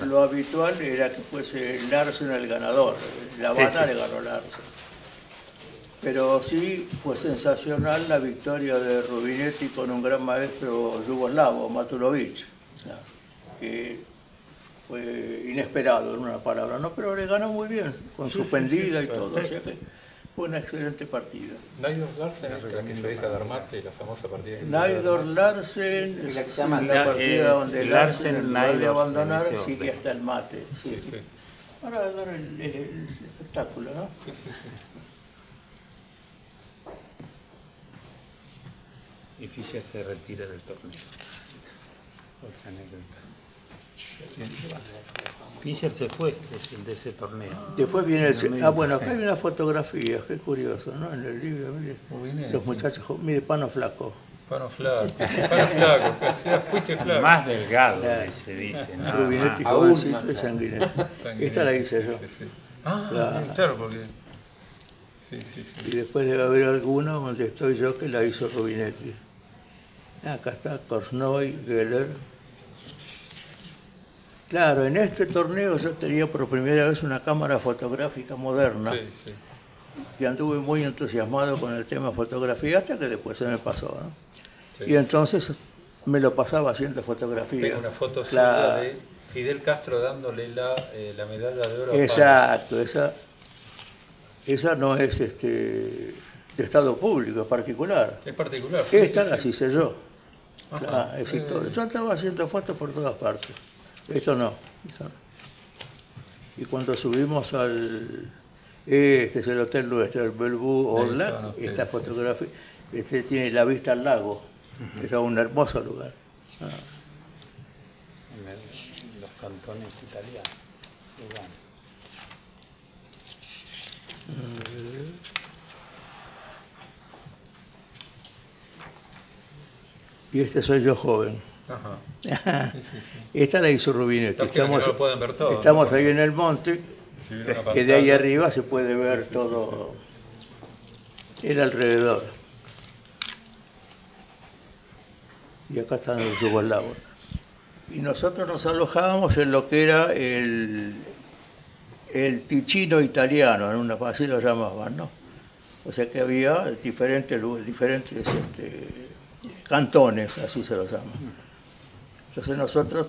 Lo habitual era que fuese Larsen el ganador. La Habana le ganó Larsen. Pero sí fue sensacional la victoria de Rubinetti con un gran maestro yugoslavo, Matulovic, o sea, que fue inesperado en una palabra, ¿no? Pero le ganó muy bien, con suspendida y todo, o sea que fue una excelente partida. Naidor Larsen es la que se deja dar mate, la famosa partida. que se Naidor deja dar Larsen, Es la que sí, se llama la partida donde Larsen, en lugar de Naidor, abandonar, en ese sigue orden. hasta el mate. Sí, mate. Sí, sí. sí. Para dar el espectáculo, ¿no? Sí, sí, sí. Y Fischer se retira del torneo. Otra anécdota. Fischer se fue de ese torneo. Después viene el... bueno, acá hay una fotografía, qué curioso, ¿no? En el libro, mire, Rubinetti. los muchachos, mire, Pano Flaco. Pano flaco. Pano flaco. Fuiste flaco. Más delgado, se dice. nada Rubinetti, más. jovencito y sanguíneo. Esta la hice yo. Sí, sí. Ah, Claro. claro, porque... Sí, sí, sí. Y después debe haber alguna donde estoy yo que la hizo Rubinetti. Acá está Korchnoi, Geller. Claro, en este torneo yo tenía por primera vez una cámara fotográfica moderna. Sí, sí. Y anduve muy entusiasmado con el tema fotografía hasta que después se me pasó, ¿no? Sí. Y entonces me lo pasaba haciendo fotografías. Tengo una foto Claro. suya de Fidel Castro dándole la medalla de oro a Pano. Exacto, esa no es de estado público, es particular. Es particular. sí, Esta sí, la sí. hice yo. Ajá. Claro, es decir, yo andaba haciendo fotos por todas partes. Esto no. Y cuando subimos este es el hotel nuestro, el Bellevue Ahí Orlac, estaban ustedes, esta sí. fotografía, tiene la vista al lago. Era un hermoso lugar. En los cantones italianos. Y bueno, Y este soy yo joven. Ajá. Sí, sí, sí. Esta la hizo Rubinetti. Lástima que no lo pueden ver todo, estamos ¿no? ahí en el monte, Si hubiera una que de ahí pantalla. arriba se puede ver todo el alrededor. Y acá están los yugoslavos. Y nosotros nos alojábamos en lo que era el Ticino italiano, así lo llamaban, ¿no? O sea que había diferentes cantones, así se los llama. Entonces nosotros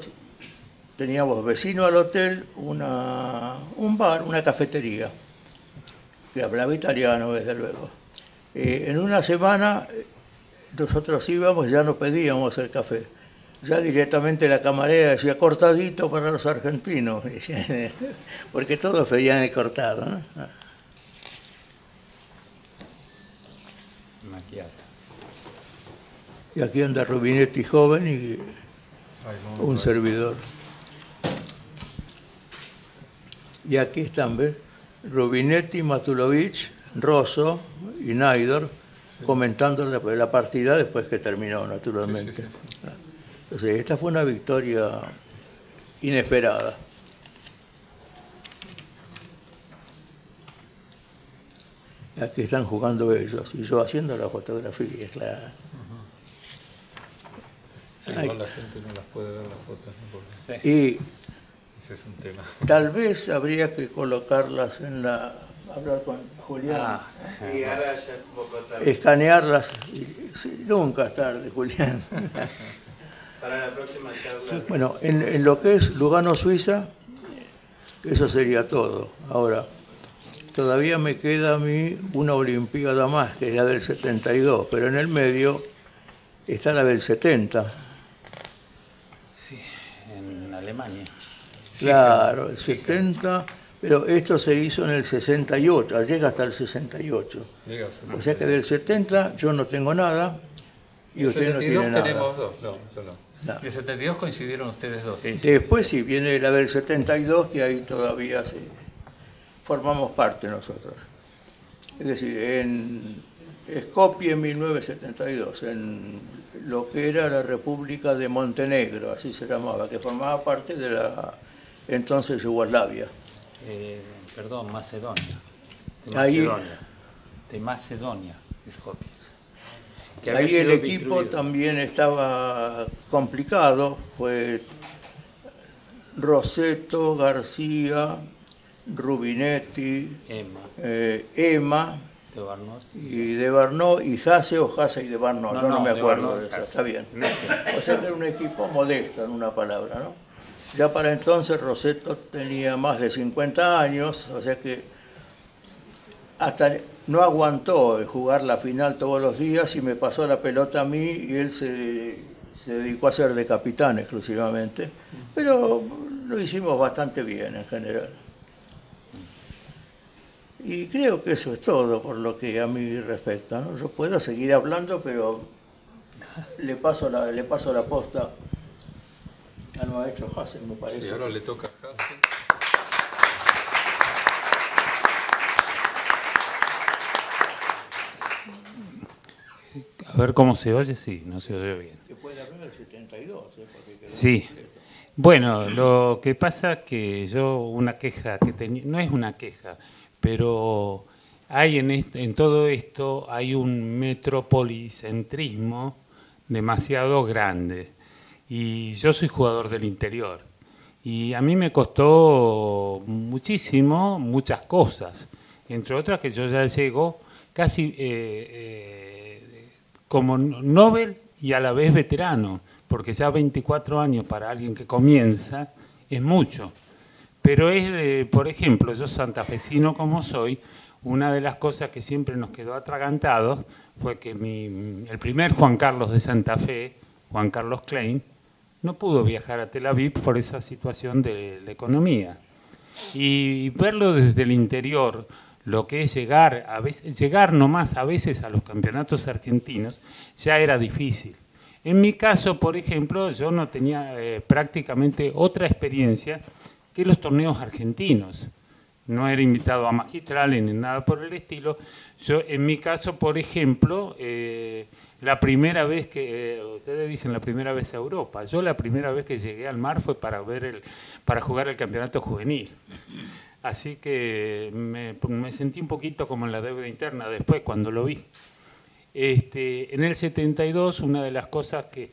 teníamos vecino al hotel un bar, una cafetería, que hablaba italiano, desde luego. En una semana nosotros íbamos, ya no pedíamos el café. Ya directamente la camarera decía cortadito para los argentinos, porque todos pedían el cortado, ¿no? macchiato. Y aquí anda Rubinetti joven y Ay, muy un servidor. Y aquí están, ¿ves? Rubinetti, Matulovic, Rosso y Naidor comentando la partida después que terminó, naturalmente. Entonces, esta fue una victoria inesperada. Aquí están jugando ellos y yo haciendo la fotografía, claro. Sí, igual la gente no las puede ver las fotos, ¿no? Porque Y ese es un tema. tal vez habría que colocarlas en la... hablar con Julián. Y ahora ya es un poco tarde. Escanearlas. Sí, nunca es tarde, Julián. Para la próxima charla. Bueno, en lo que es Lugano, Suiza, eso sería todo. Ahora, todavía me queda a mí una Olimpiada más, que es la del 72, pero en el medio está la del 70. Sí, en Alemania. Claro, el 70, pero esto se hizo en el 68, llega hasta el 68. Llega a ser- O sea que del 70 yo no tengo nada y El usted no 72 tiene tenemos nada. dos, no, eso no. No. Y el 72 coincidieron ustedes dos. Sí. Después sí viene la del 72, que ahí todavía sí, formamos parte nosotros. Es decir, en Skopje en 1972, en lo que era la República de Montenegro, así se llamaba, que formaba parte de la entonces Yugoslavia. Perdón, Macedonia. De Ahí- Macedonia. De Macedonia, Skopje. Que había Ahí el sido equipo destruido. también estaba complicado, fue Rosetto, García, Rubinetti, Emma De Barnos. y de Barnó y Hase o Hase y de Barnó, yo no me de acuerdo Barnos, de eso, Hase. está bien. Néstor. O sea que era un equipo modesto en una palabra, ¿no? Ya para entonces Rosetto tenía más de 50 años, o sea que hasta no aguantó jugar la final todos los días y me pasó la pelota a mí y él se dedicó a ser de capitán exclusivamente, pero lo hicimos bastante bien en general. Y creo que eso es todo por lo que a mí respecta, ¿no? Yo puedo seguir hablando, pero le paso la posta al maestro Hassen, me parece. Sí, ahora le toca a Hasse. A ver cómo se oye, sí, no se oye bien. Que puede hablar del 72, porque quedó Sí. Bueno, lo que pasa es que yo una queja que tenía, no es una queja, pero hay en todo esto hay un metropolicentrismo demasiado grande. Y yo soy jugador del interior. Y a mí me costó muchísimo, muchas cosas. Entre otras que yo ya llego casi como Nobel y a la vez veterano, porque ya 24 años para alguien que comienza es mucho. Pero es, por ejemplo, yo santafesino como soy, una de las cosas que siempre nos quedó atragantados fue que el primer Juan Carlos de Santa Fe, Juan Carlos Klein, no pudo viajar a Tel Aviv por esa situación de la economía. Y verlo desde el interior, lo que es llegar nomás a veces a los campeonatos argentinos, ya era difícil. En mi caso, por ejemplo, yo no tenía prácticamente otra experiencia que los torneos argentinos. No era invitado a magistrales ni nada por el estilo. Yo, en mi caso, por ejemplo, la primera vez que, ustedes dicen la primera vez a Europa, yo la primera vez que llegué al mar fue para jugar el campeonato juvenil. Así que me sentí un poquito como en la deuda interna después cuando lo vi. En el 72, una de las cosas que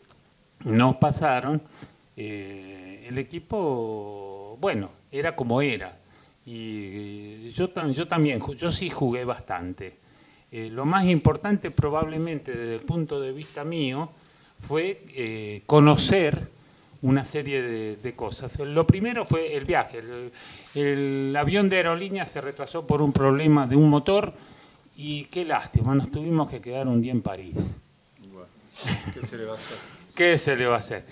nos pasaron, el equipo, bueno, era como era. Y yo también, yo sí jugué bastante. Lo más importante probablemente desde el punto de vista mío fue conocer una serie de cosas. Lo primero fue el viaje. El avión de aerolínea se retrasó por un problema de un motor y qué lástima, nos tuvimos que quedar un día en París. Bueno, ¿qué se le va a hacer? ¿Qué se le va a hacer?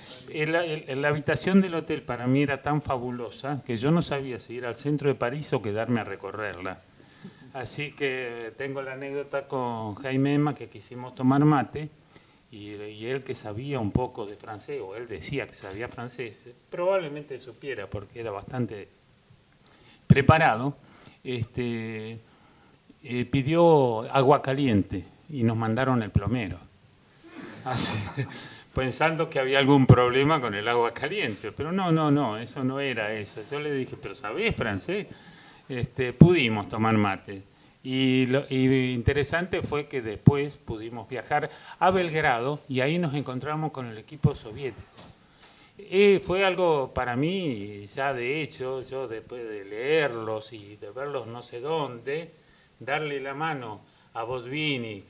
La habitación del hotel para mí era tan fabulosa que yo no sabía si ir al centro de París o quedarme a recorrerla. Así que tengo la anécdota con Jaime Emma que quisimos tomar mate y él que sabía un poco de francés, o él decía que sabía francés, probablemente supiera porque era bastante preparado, pidió agua caliente y nos mandaron el plomero. Así, pensando que había algún problema con el agua caliente, pero no, eso no era eso. Yo le dije, pero ¿sabés francés? Pudimos tomar mate. Y interesante fue que después pudimos viajar a Belgrado y ahí nos encontramos con el equipo soviético. Fue algo para mí, ya de hecho, yo después de leerlos y de verlos no sé dónde, darle la mano a Botvinnik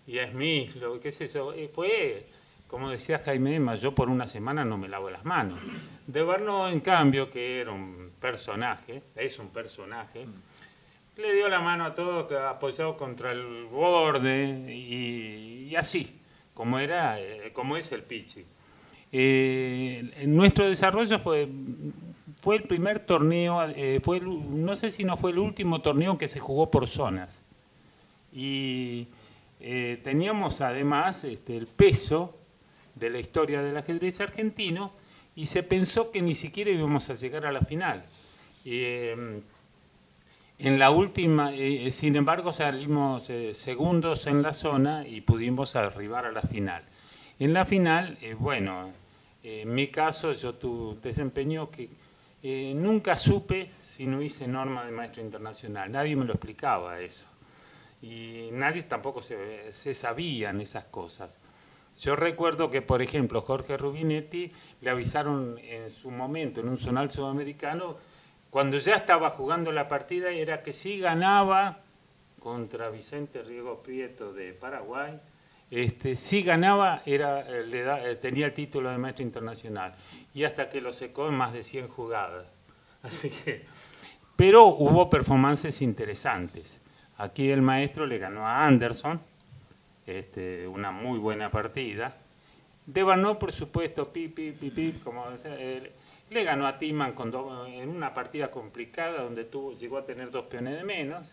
y a Smith, qué es eso, fue, como decía Jaime Emma, yo por una semana no me lavo las manos. De Barnot, en cambio, que era un personaje, es un personaje, le dio la mano a todos, apoyado contra el borde y así, como es el Pichi. Nuestro desarrollo fue el primer torneo, no sé si no fue el último torneo que se jugó por zonas. Y teníamos además el peso de la historia del ajedrez argentino y se pensó que ni siquiera íbamos a llegar a la final. En la última, sin embargo, salimos segundos en la zona y pudimos arribar a la final. En la final, en mi caso yo tuve un desempeño que nunca supe si no hice norma de maestro internacional. Nadie me lo explicaba eso. Y nadie tampoco se sabían esas cosas. Yo recuerdo que, por ejemplo, Jorge Rubinetti le avisaron en su momento, en un zonal sudamericano, cuando ya estaba jugando la partida, era que si ganaba contra Vicente Riego Prieto de Paraguay, si ganaba tenía el título de maestro internacional. Y hasta que lo secó en más de 100 jugadas. Así que, pero hubo performances interesantes. Aquí el maestro le ganó a Anderson, una muy buena partida. De Barnot, por supuesto, como le ganó a Timan en una partida complicada donde llegó a tener 2 peones de menos.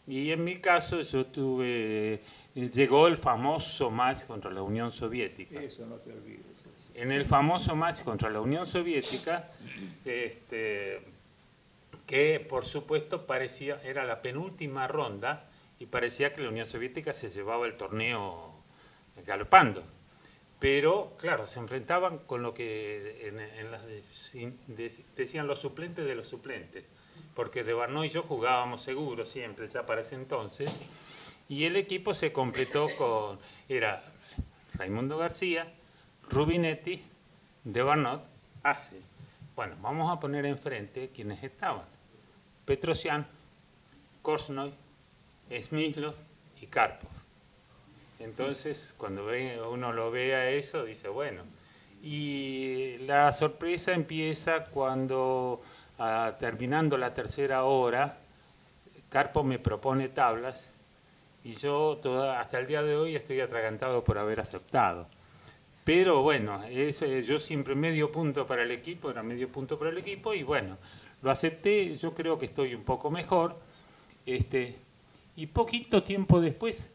Y en mi caso llegó el famoso match contra la Unión Soviética. Eso no te olvides. En el famoso match contra la Unión Soviética, que por supuesto era la penúltima ronda y parecía que la Unión Soviética se llevaba el torneo galopando. Pero, claro, se enfrentaban con lo que decían los suplentes de los suplentes. Porque de Barnot y yo jugábamos seguro siempre, ya para ese entonces. Y el equipo se completó era Raimundo García, Rubinetti, de Barnot, Ace. Bueno, vamos a poner enfrente quienes estaban. Petrosian, Korchnoi, Smyslov y Karpov. Entonces, cuando uno lo ve a eso, dice, bueno. Y la sorpresa empieza cuando, terminando la tercera hora, Karpov me propone tablas y yo hasta el día de hoy estoy atragantado por haber aceptado. Pero bueno, yo siempre medio punto para el equipo, era medio punto para el equipo y bueno, lo acepté, yo creo que estoy un poco mejor. Y poquito tiempo después,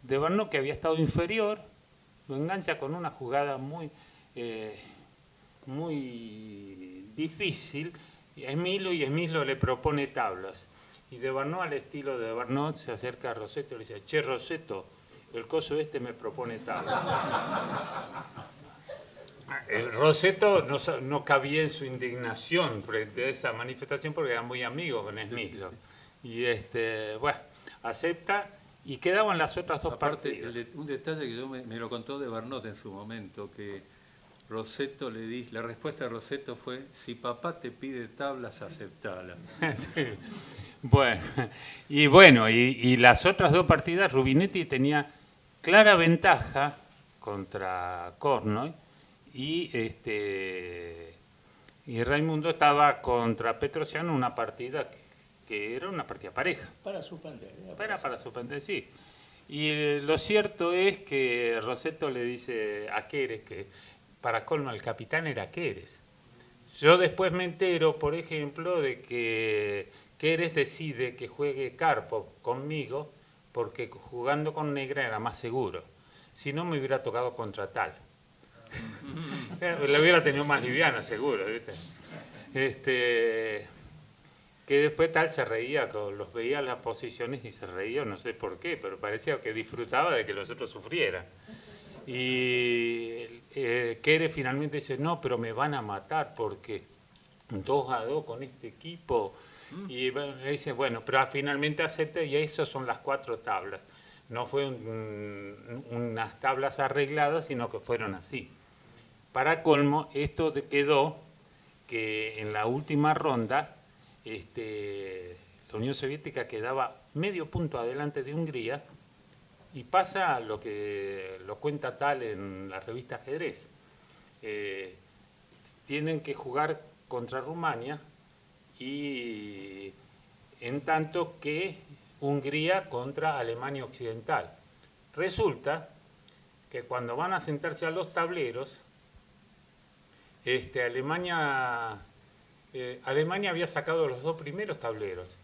de Barnot, que había estado inferior, lo engancha con una jugada muy difícil, y Smyslov le propone tablas. Y de Barnot, al estilo de Barnot, se acerca a Rossetto y le dice, che, Rossetto, el coso me propone tablas. El Rossetto no cabía en su indignación frente a esa manifestación porque era muy amigo con Smyslov. Y bueno, acepta y quedaban las otras dos partidas. Un detalle que me lo contó de Barnot en su momento, que Rossetto la respuesta de Rossetto fue, si papá te pide tablas, aceptala. Sí. Bueno, y las otras dos partidas, Rubinetti tenía clara ventaja contra Korchnoi y Raimundo estaba contra Petrosian en una partida que era una partida pareja. Para suspender. Para suspender, sí. Y lo cierto es que Rossetto le dice a Keres, que para colmo el capitán era Keres. Yo después me entero, por ejemplo, de que Keres decide que juegue Karpov conmigo porque jugando con Negra era más seguro. Si no, me hubiera tocado contra tal. Le hubiera tenido más liviana, seguro, ¿viste? que después tal se reía, los veía las posiciones y se reía, no sé por qué, pero parecía que disfrutaba de que los otros sufrieran. Y Kere finalmente dice, no, pero me van a matar porque 2-2 con este equipo. Y bueno, dice, bueno, pero finalmente acepta y esas son las 4 tablas. No fueron unas tablas arregladas, sino que fueron así. Para colmo, esto quedó que en la última ronda la Unión Soviética quedaba medio punto adelante de Hungría y pasa lo que lo cuenta Tal en la revista Ajedrez. Tienen que jugar contra Rumania y en tanto que Hungría contra Alemania Occidental. Resulta que cuando van a sentarse a los tableros, Alemania había sacado los 2 primeros tableros.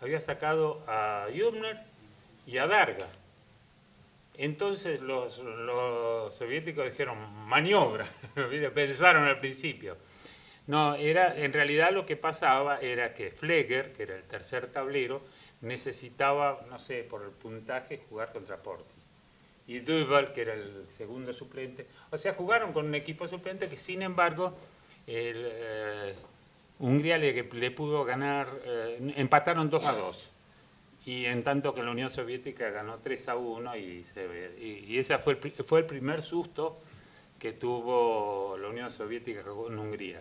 Había sacado a Hübner y a Darga. Entonces los soviéticos dijeron, maniobra, pensaron al principio. No, en realidad lo que pasaba era que Fleger, que era el tercer tablero, necesitaba, no sé, por el puntaje, jugar contra Portis. Y Duval, que era el segundo suplente. O sea, jugaron con un equipo suplente que, sin embargo, Hungría le pudo ganar, empataron 2-2. Y en tanto que la Unión Soviética ganó 3-1 y ese fue el primer susto que tuvo la Unión Soviética con Hungría.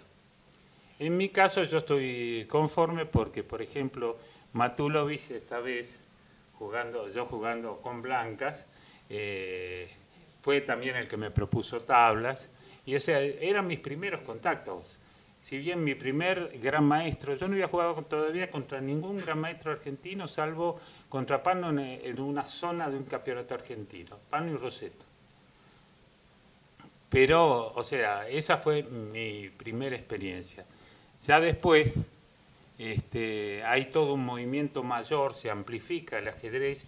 En mi caso yo estoy conforme porque, por ejemplo, Matulovic esta vez, yo jugando con blancas, fue también el que me propuso tablas, y o sea, eran mis primeros contactos. Si bien mi primer gran maestro, yo no había jugado todavía contra ningún gran maestro argentino, salvo contra Pano en una zona de un campeonato argentino, Pano y Rossetto. Pero, o sea, esa fue mi primera experiencia. Ya después hay todo un movimiento mayor, se amplifica el ajedrez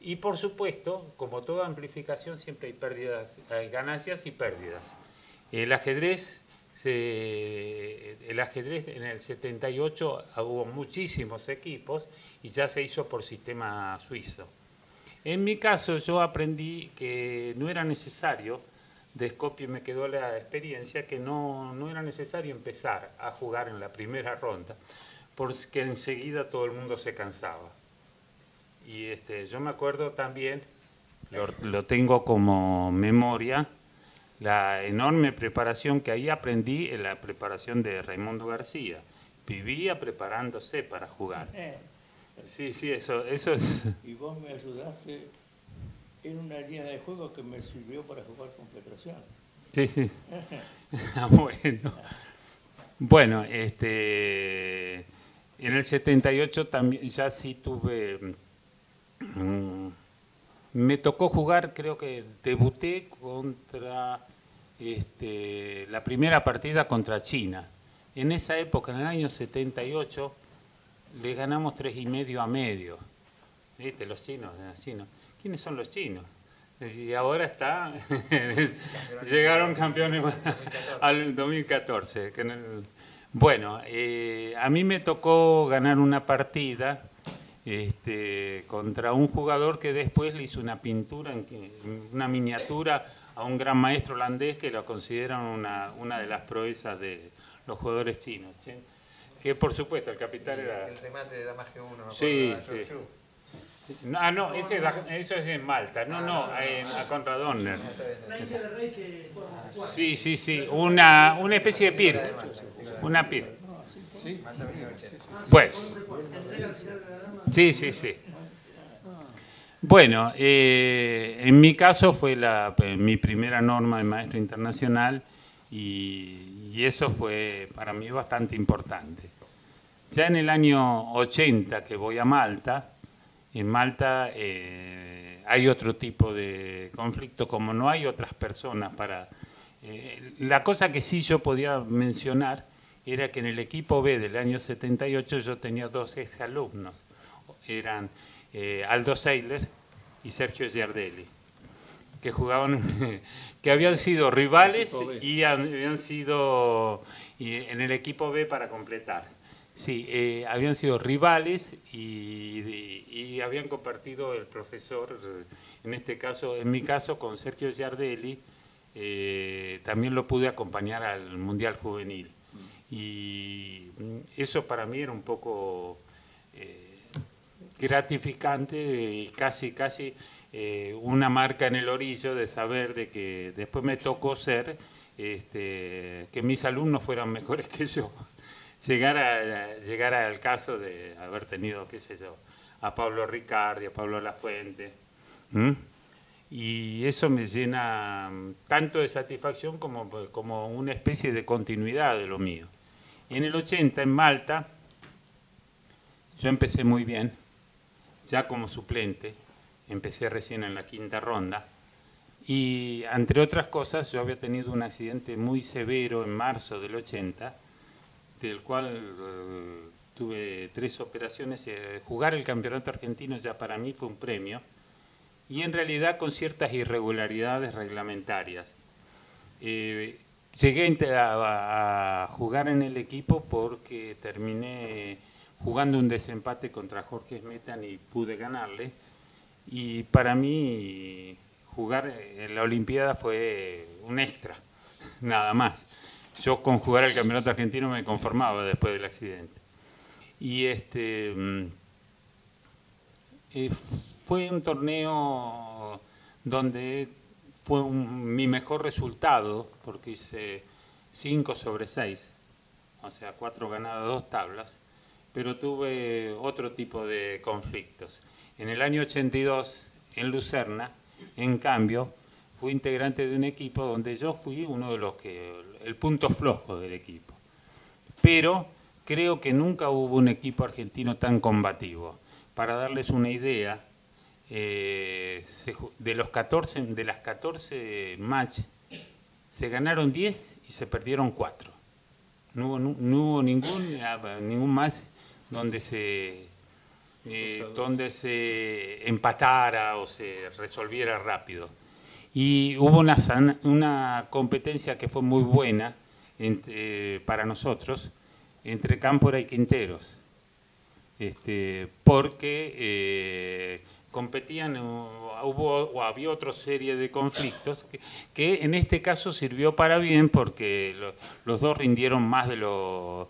y por supuesto, como toda amplificación, siempre hay pérdidas, hay ganancias y pérdidas. El ajedrez en el 78 hubo muchísimos equipos y ya se hizo por sistema suizo. En mi caso yo aprendí que no era necesario, de Skopje me quedó la experiencia que no era necesario empezar a jugar en la primera ronda, porque enseguida todo el mundo se cansaba. Y yo me acuerdo también, lo tengo como memoria, la enorme preparación que ahí aprendí en la preparación de Raimundo García. Vivía preparándose para jugar. Sí, eso es. Y vos me ayudaste en una línea de juego que me sirvió para jugar con Petrosian. Sí. Bueno. Bueno, en el 78 también ya sí tuve... me tocó jugar, creo que debuté contra la primera partida contra China. En esa época, en el año 78, le ganamos 3,5 a medio. ¿Viste? Los chinos, ¿quiénes son los chinos? Y ahora llegaron campeones al 2014. Bueno, a mí me tocó ganar una partida contra un jugador que después le hizo una pintura, una miniatura a un gran maestro holandés que lo consideran una de las proezas de los jugadores chinos. ¿Sí? Que por supuesto el capital era... El remate de Damage 1, ¿no? Sí. No, eso es en Malta, a Conrad Donner. Sí, una especie de Pirc, una Pirc. Bueno, sí. Bueno, en mi caso fue mi primera norma de maestro internacional y eso fue para mí bastante importante. Ya en el año 80 que voy a Malta, en Malta hay otro tipo de conflicto, como no hay otras personas para... la cosa que sí yo podía mencionar era que en el equipo B del año 78 yo tenía 2 exalumnos, eran Aldo Seiler y Sergio Giardelli, que jugaban, que habían sido rivales y habían sido en el equipo B para completar. Sí, habían sido rivales y habían compartido el profesor, en este caso, en mi caso, con Sergio Giardelli, también lo pude acompañar al Mundial Juvenil. Y eso para mí era un poco gratificante y casi una marca en el orillo de saber de que después me tocó ser, que mis alumnos fueran mejores que yo. Llegar al caso de haber tenido, qué sé yo, a Pablo Ricardi, a Pablo Lafuente. Y eso me llena tanto de satisfacción como una especie de continuidad de lo mío. En el 80, en Malta, yo empecé muy bien, ya como suplente, empecé recién en la 5ª ronda, y entre otras cosas yo había tenido un accidente muy severo en marzo del 80, del cual tuve 3 operaciones. Jugar el campeonato argentino ya para mí fue un premio, y en realidad con ciertas irregularidades reglamentarias. Llegué a jugar en el equipo porque terminé jugando un desempate contra Jorge Smetan y pude ganarle, y para mí jugar en la Olimpiada fue un extra, nada más. Yo con jugar el campeonato argentino me conformaba después del accidente. Y fue un torneo donde fue mi mejor resultado, porque hice 5 sobre 6, o sea, 4 ganadas, 2 tablas, pero tuve otro tipo de conflictos. En el año 82, en Lucerna, en cambio, fui integrante de un equipo donde yo fui uno de los el punto flojo del equipo. Pero creo que nunca hubo un equipo argentino tan combativo. Para darles una idea, de las 14 matches, se ganaron 10 y se perdieron 4. No hubo ningún match donde se empatara o se resolviera rápido. Y hubo una competencia que fue muy buena para nosotros entre Cámpora y Quinteros, porque competían, había otra serie de conflictos que en este caso sirvió para bien, porque los dos rindieron más de lo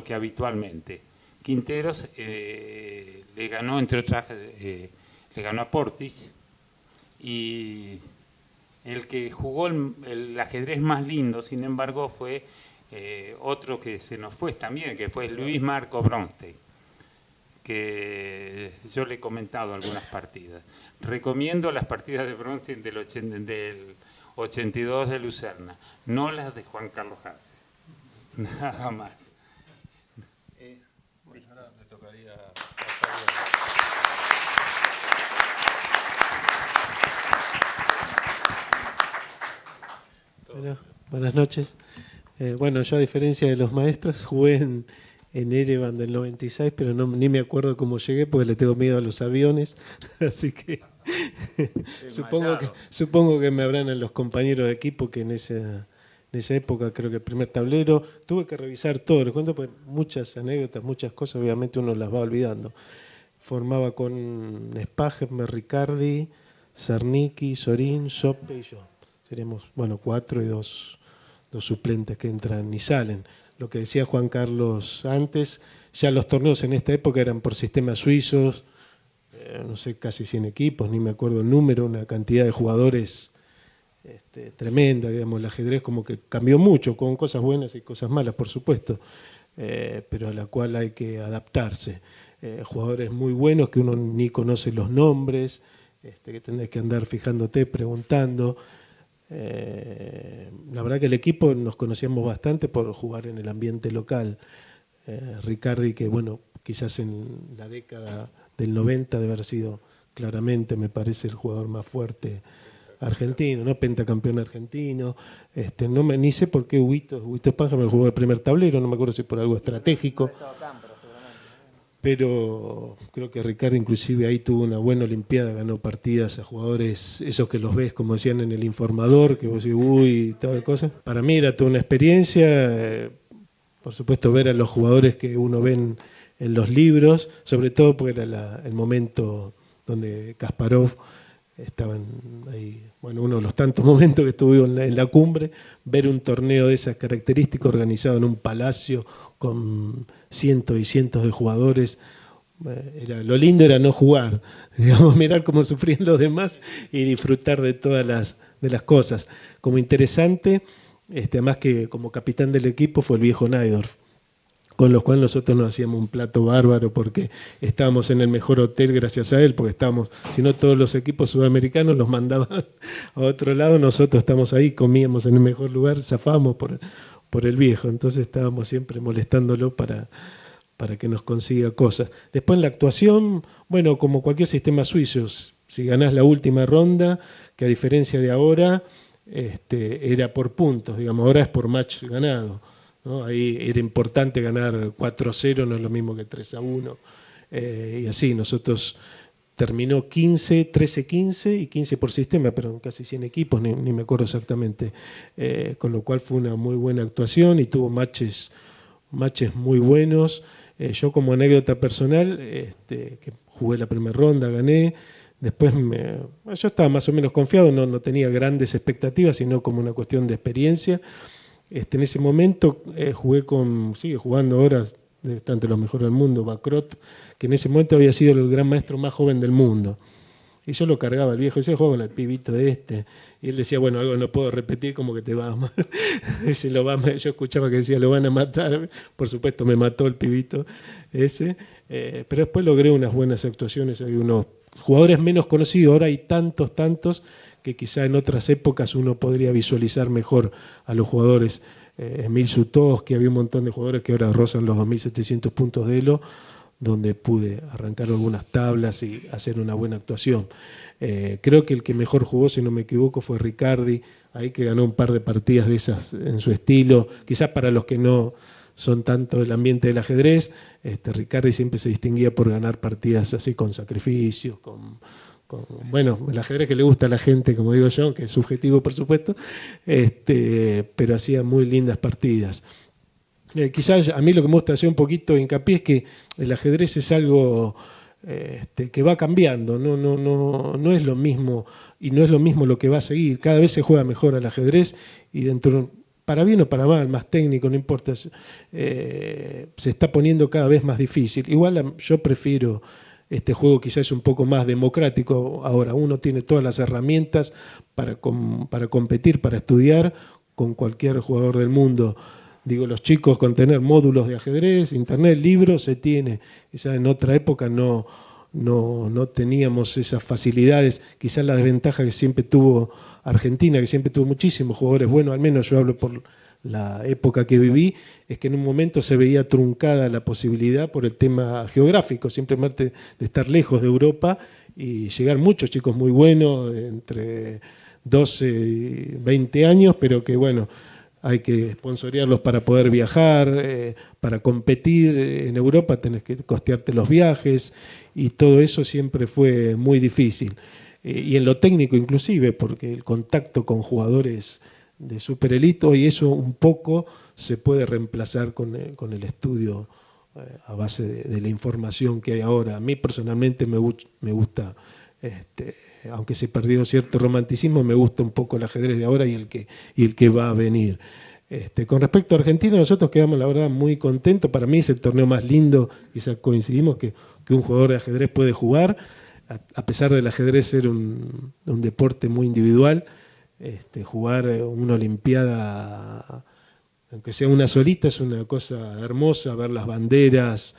que habitualmente. Quinteros le ganó, entre otras, le ganó a Portis, y el que jugó el ajedrez más lindo, sin embargo, fue otro que se nos fue también, que fue Luis Marco Bronstein, que yo le he comentado algunas partidas. Recomiendo las partidas de Bronstein del 82 de Lucerna, no las de Juan Carlos Arce, nada más. Bueno, ahora me tocaría a Bueno, buenas noches. Bueno, yo a diferencia de los maestros jugué en Erevan del 96, pero ni me acuerdo cómo llegué porque le tengo miedo a los aviones, así que supongo que me habrán los compañeros de equipo que en esa época, creo que el primer tablero, tuve que revisar todo, les cuento, porque muchas anécdotas, muchas cosas, obviamente uno las va olvidando. Formaba con Spagenberg, Ricardi, Cernicki, Sorín, Soppe y yo. Seríamos, 4 y 2 suplentes que entran y salen. Lo que decía Juan Carlos antes, ya los torneos en esta época eran por sistemas suizos, no sé, casi 100 equipos, ni me acuerdo el número, una cantidad de jugadores tremenda, digamos. El ajedrez como que cambió mucho, con cosas buenas y cosas malas, por supuesto, pero a la cual hay que adaptarse. Jugadores muy buenos que uno ni conoce los nombres, que tendés que andar fijándote, preguntando. La verdad que el equipo nos conocíamos bastante por jugar en el ambiente local. Ricardi, que quizás en la década del 90 debe haber sido claramente, me parece, el jugador más fuerte argentino, ¿no? Pentacampeón argentino. Ni sé por qué Huito Spagenberg jugó el primer tablero, no me acuerdo si por algo estratégico. Pero creo que Ricardo inclusive ahí tuvo una buena olimpiada, ganó partidas a jugadores, esos que los ves, como decían en El Informador, que vos decís, uy, tal cosa. Para mí era toda una experiencia, por supuesto, ver a los jugadores que uno ve en los libros, sobre todo porque era el momento donde Kasparov estaba ahí, bueno, uno de los tantos momentos que estuvo en la cumbre, ver un torneo de esas características organizado en un palacio con cientos y cientos de jugadores. Lo lindo era no jugar, digamos, mirar cómo sufrían los demás y disfrutar de todas las cosas. Como interesante, además que como capitán del equipo fue el viejo Najdorf, con los cuales nosotros nos hacíamos un plato bárbaro porque estábamos en el mejor hotel gracias a él, porque estábamos, si no todos los equipos sudamericanos los mandaban a otro lado, nosotros estamos ahí, comíamos en el mejor lugar, zafábamos por el viejo, entonces estábamos siempre molestándolo para que nos consiga cosas. Después en la actuación, bueno, como cualquier sistema suizo, si ganás la última ronda, que a diferencia de ahora, era por puntos, digamos, ahora es por match ganado, ¿no? Ahí era importante ganar 4-0, no es lo mismo que 3-1, y así, nosotros terminó 15, 13-15 y 15 por sistema, pero casi 100 equipos, ni me acuerdo exactamente, con lo cual fue una muy buena actuación y tuvo matches muy buenos. Yo como anécdota personal, que jugué la primera ronda, gané, después yo estaba más o menos confiado, no tenía grandes expectativas, sino como una cuestión de experiencia. En ese momento sigue jugando ahora, está entre los mejores del mundo, Bacrot, que en ese momento había sido el gran maestro más joven del mundo. Y yo lo cargaba el viejo, yo juego con el pibito y él decía, bueno, algo no puedo repetir, como que te va a matar. Yo escuchaba que decía, lo van a matar, por supuesto me mató el pibito ese, pero después logré unas buenas actuaciones, hay unos jugadores menos conocidos, ahora hay tantos, que quizá en otras épocas uno podría visualizar mejor a los jugadores. Emil Sutov, que había un montón de jugadores que ahora rozan los 2.700 puntos de Elo, donde pude arrancar algunas tablas y hacer una buena actuación. Creo que el que mejor jugó, si no me equivoco, fue Riccardi, ahí que ganó un par de partidas de esas en su estilo, quizás para los que no son tanto del ambiente del ajedrez, Riccardi siempre se distinguía por ganar partidas así con sacrificios, bueno, el ajedrez que le gusta a la gente, como digo yo, que es subjetivo por supuesto, pero hacía muy lindas partidas. Quizás a mí lo que me gusta hacer un poquito hincapié es que el ajedrez es algo que va cambiando, no es lo mismo, y no es lo mismo lo que va a seguir. Cada vez se juega mejor al ajedrez y para bien o para mal, más técnico, no importa, se está poniendo cada vez más difícil. Igual yo prefiero este juego, quizás es un poco más democrático. Ahora uno tiene todas las herramientas para competir, para estudiar con cualquier jugador del mundo. Digo, los chicos con tener módulos de ajedrez, internet, libros, se tiene. Quizás en otra época no teníamos esas facilidades. Quizás la desventaja que siempre tuvo Argentina, que siempre tuvo muchísimos jugadores buenos, al menos yo hablo por la época que viví, es que en un momento se veía truncada la posibilidad por el tema geográfico, simplemente de estar lejos de Europa y llegar muchos chicos muy buenos, entre 12 y 20 años, pero que bueno, hay que sponsorearlos para poder viajar, para competir en Europa tenés que costearte los viajes y todo eso siempre fue muy difícil. Y en lo técnico inclusive, porque el contacto con jugadores de superelito y eso un poco se puede reemplazar con el estudio a base de la información que hay ahora. A mí personalmente me gusta, aunque se perdió cierto romanticismo, me gusta un poco el ajedrez de ahora y el que va a venir. Con respecto a Argentina, nosotros quedamos la verdad muy contentos. Para mí es el torneo más lindo, quizás coincidimos, que un jugador de ajedrez puede jugar, a pesar del ajedrez ser un deporte muy individual. Jugar una olimpiada, aunque sea una solita, es una cosa hermosa, ver las banderas,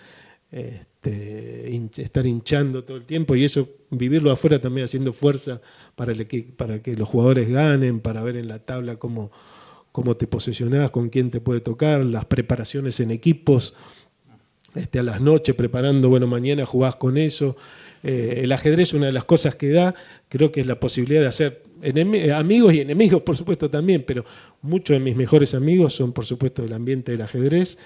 estar hinchando todo el tiempo y eso, vivirlo afuera también haciendo fuerza para que los jugadores ganen, para ver en la tabla cómo te posicionás, con quién te puede tocar, las preparaciones en equipos, a las noches preparando, bueno, mañana jugás con eso. El ajedrez, una de las cosas que da, creo que es la posibilidad de hacer amigos y enemigos, por supuesto, también, pero muchos de mis mejores amigos son, por supuesto, del ambiente del ajedrez.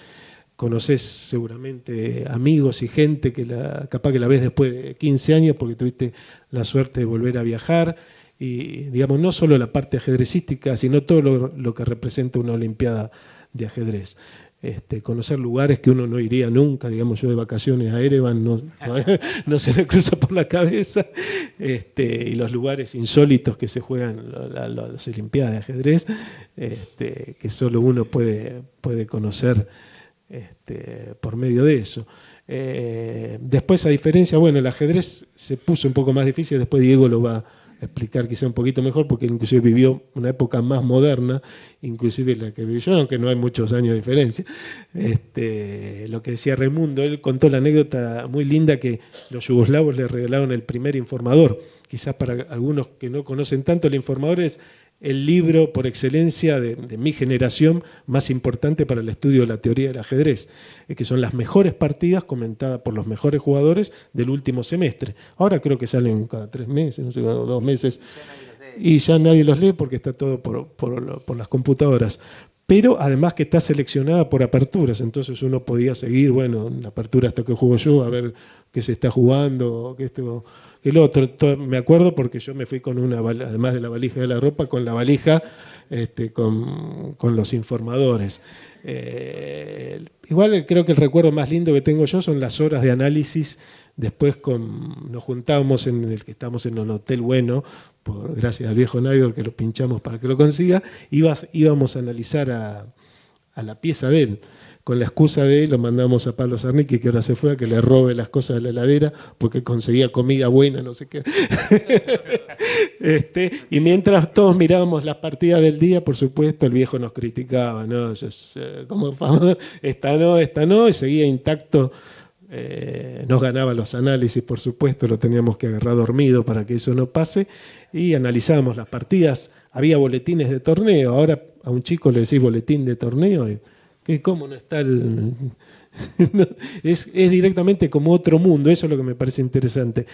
Conocés seguramente amigos y gente que capaz que la ves después de 15 años porque tuviste la suerte de volver a viajar. Y, digamos, no solo la parte ajedrecística, sino todo lo que representa una olimpiada de ajedrez. conocer lugares que uno no iría nunca, digamos, yo de vacaciones a Ereván no se me cruza por la cabeza, y los lugares insólitos que se juegan las Olimpiadas de ajedrez, que solo uno puede conocer por medio de eso. Después, a diferencia, bueno, el ajedrez se puso un poco más difícil, después Diego lo va a explicar quizá un poquito mejor, porque inclusive vivió una época más moderna, inclusive la que viví yo, aunque no hay muchos años de diferencia. Lo que decía Raimundo, él contó la anécdota muy linda que los yugoslavos le regalaron el primer informador. Quizás para algunos que no conocen tanto, el informador es el libro por excelencia de mi generación más importante para el estudio de la teoría del ajedrez, que son las mejores partidas comentadas por los mejores jugadores del último semestre. Ahora creo que salen cada 3 meses, no sé, 2 meses, y ya nadie los lee porque está todo por las computadoras. Pero además que está seleccionada por aperturas, entonces uno podía seguir, bueno, en la apertura hasta que juego yo, a ver qué se está jugando, que el otro. Me acuerdo porque yo me fui con además de la valija de la ropa, con la valija con los informadores. Igual creo que el recuerdo más lindo que tengo yo son las horas de análisis. Después nos juntábamos en el que estamos en un hotel bueno, gracias al viejo Naidor que lo pinchamos para que lo consiga, íbamos a analizar a la pieza de él. Con la excusa de él lo mandamos a Pablo Sarnicki, que ahora se fue, a que le robe las cosas de la heladera porque conseguía comida buena, no sé qué. Y mientras todos mirábamos las partidas del día, por supuesto, el viejo nos criticaba, ¿no? Como esta no, y seguía intacto. Nos ganaba los análisis, por supuesto, lo teníamos que agarrar dormido para que eso no pase, y analizábamos las partidas. Había boletines de torneo, ahora a un chico le decís boletín de torneo, y ¿cómo no está no, es directamente como otro mundo. Eso es lo que me parece interesante.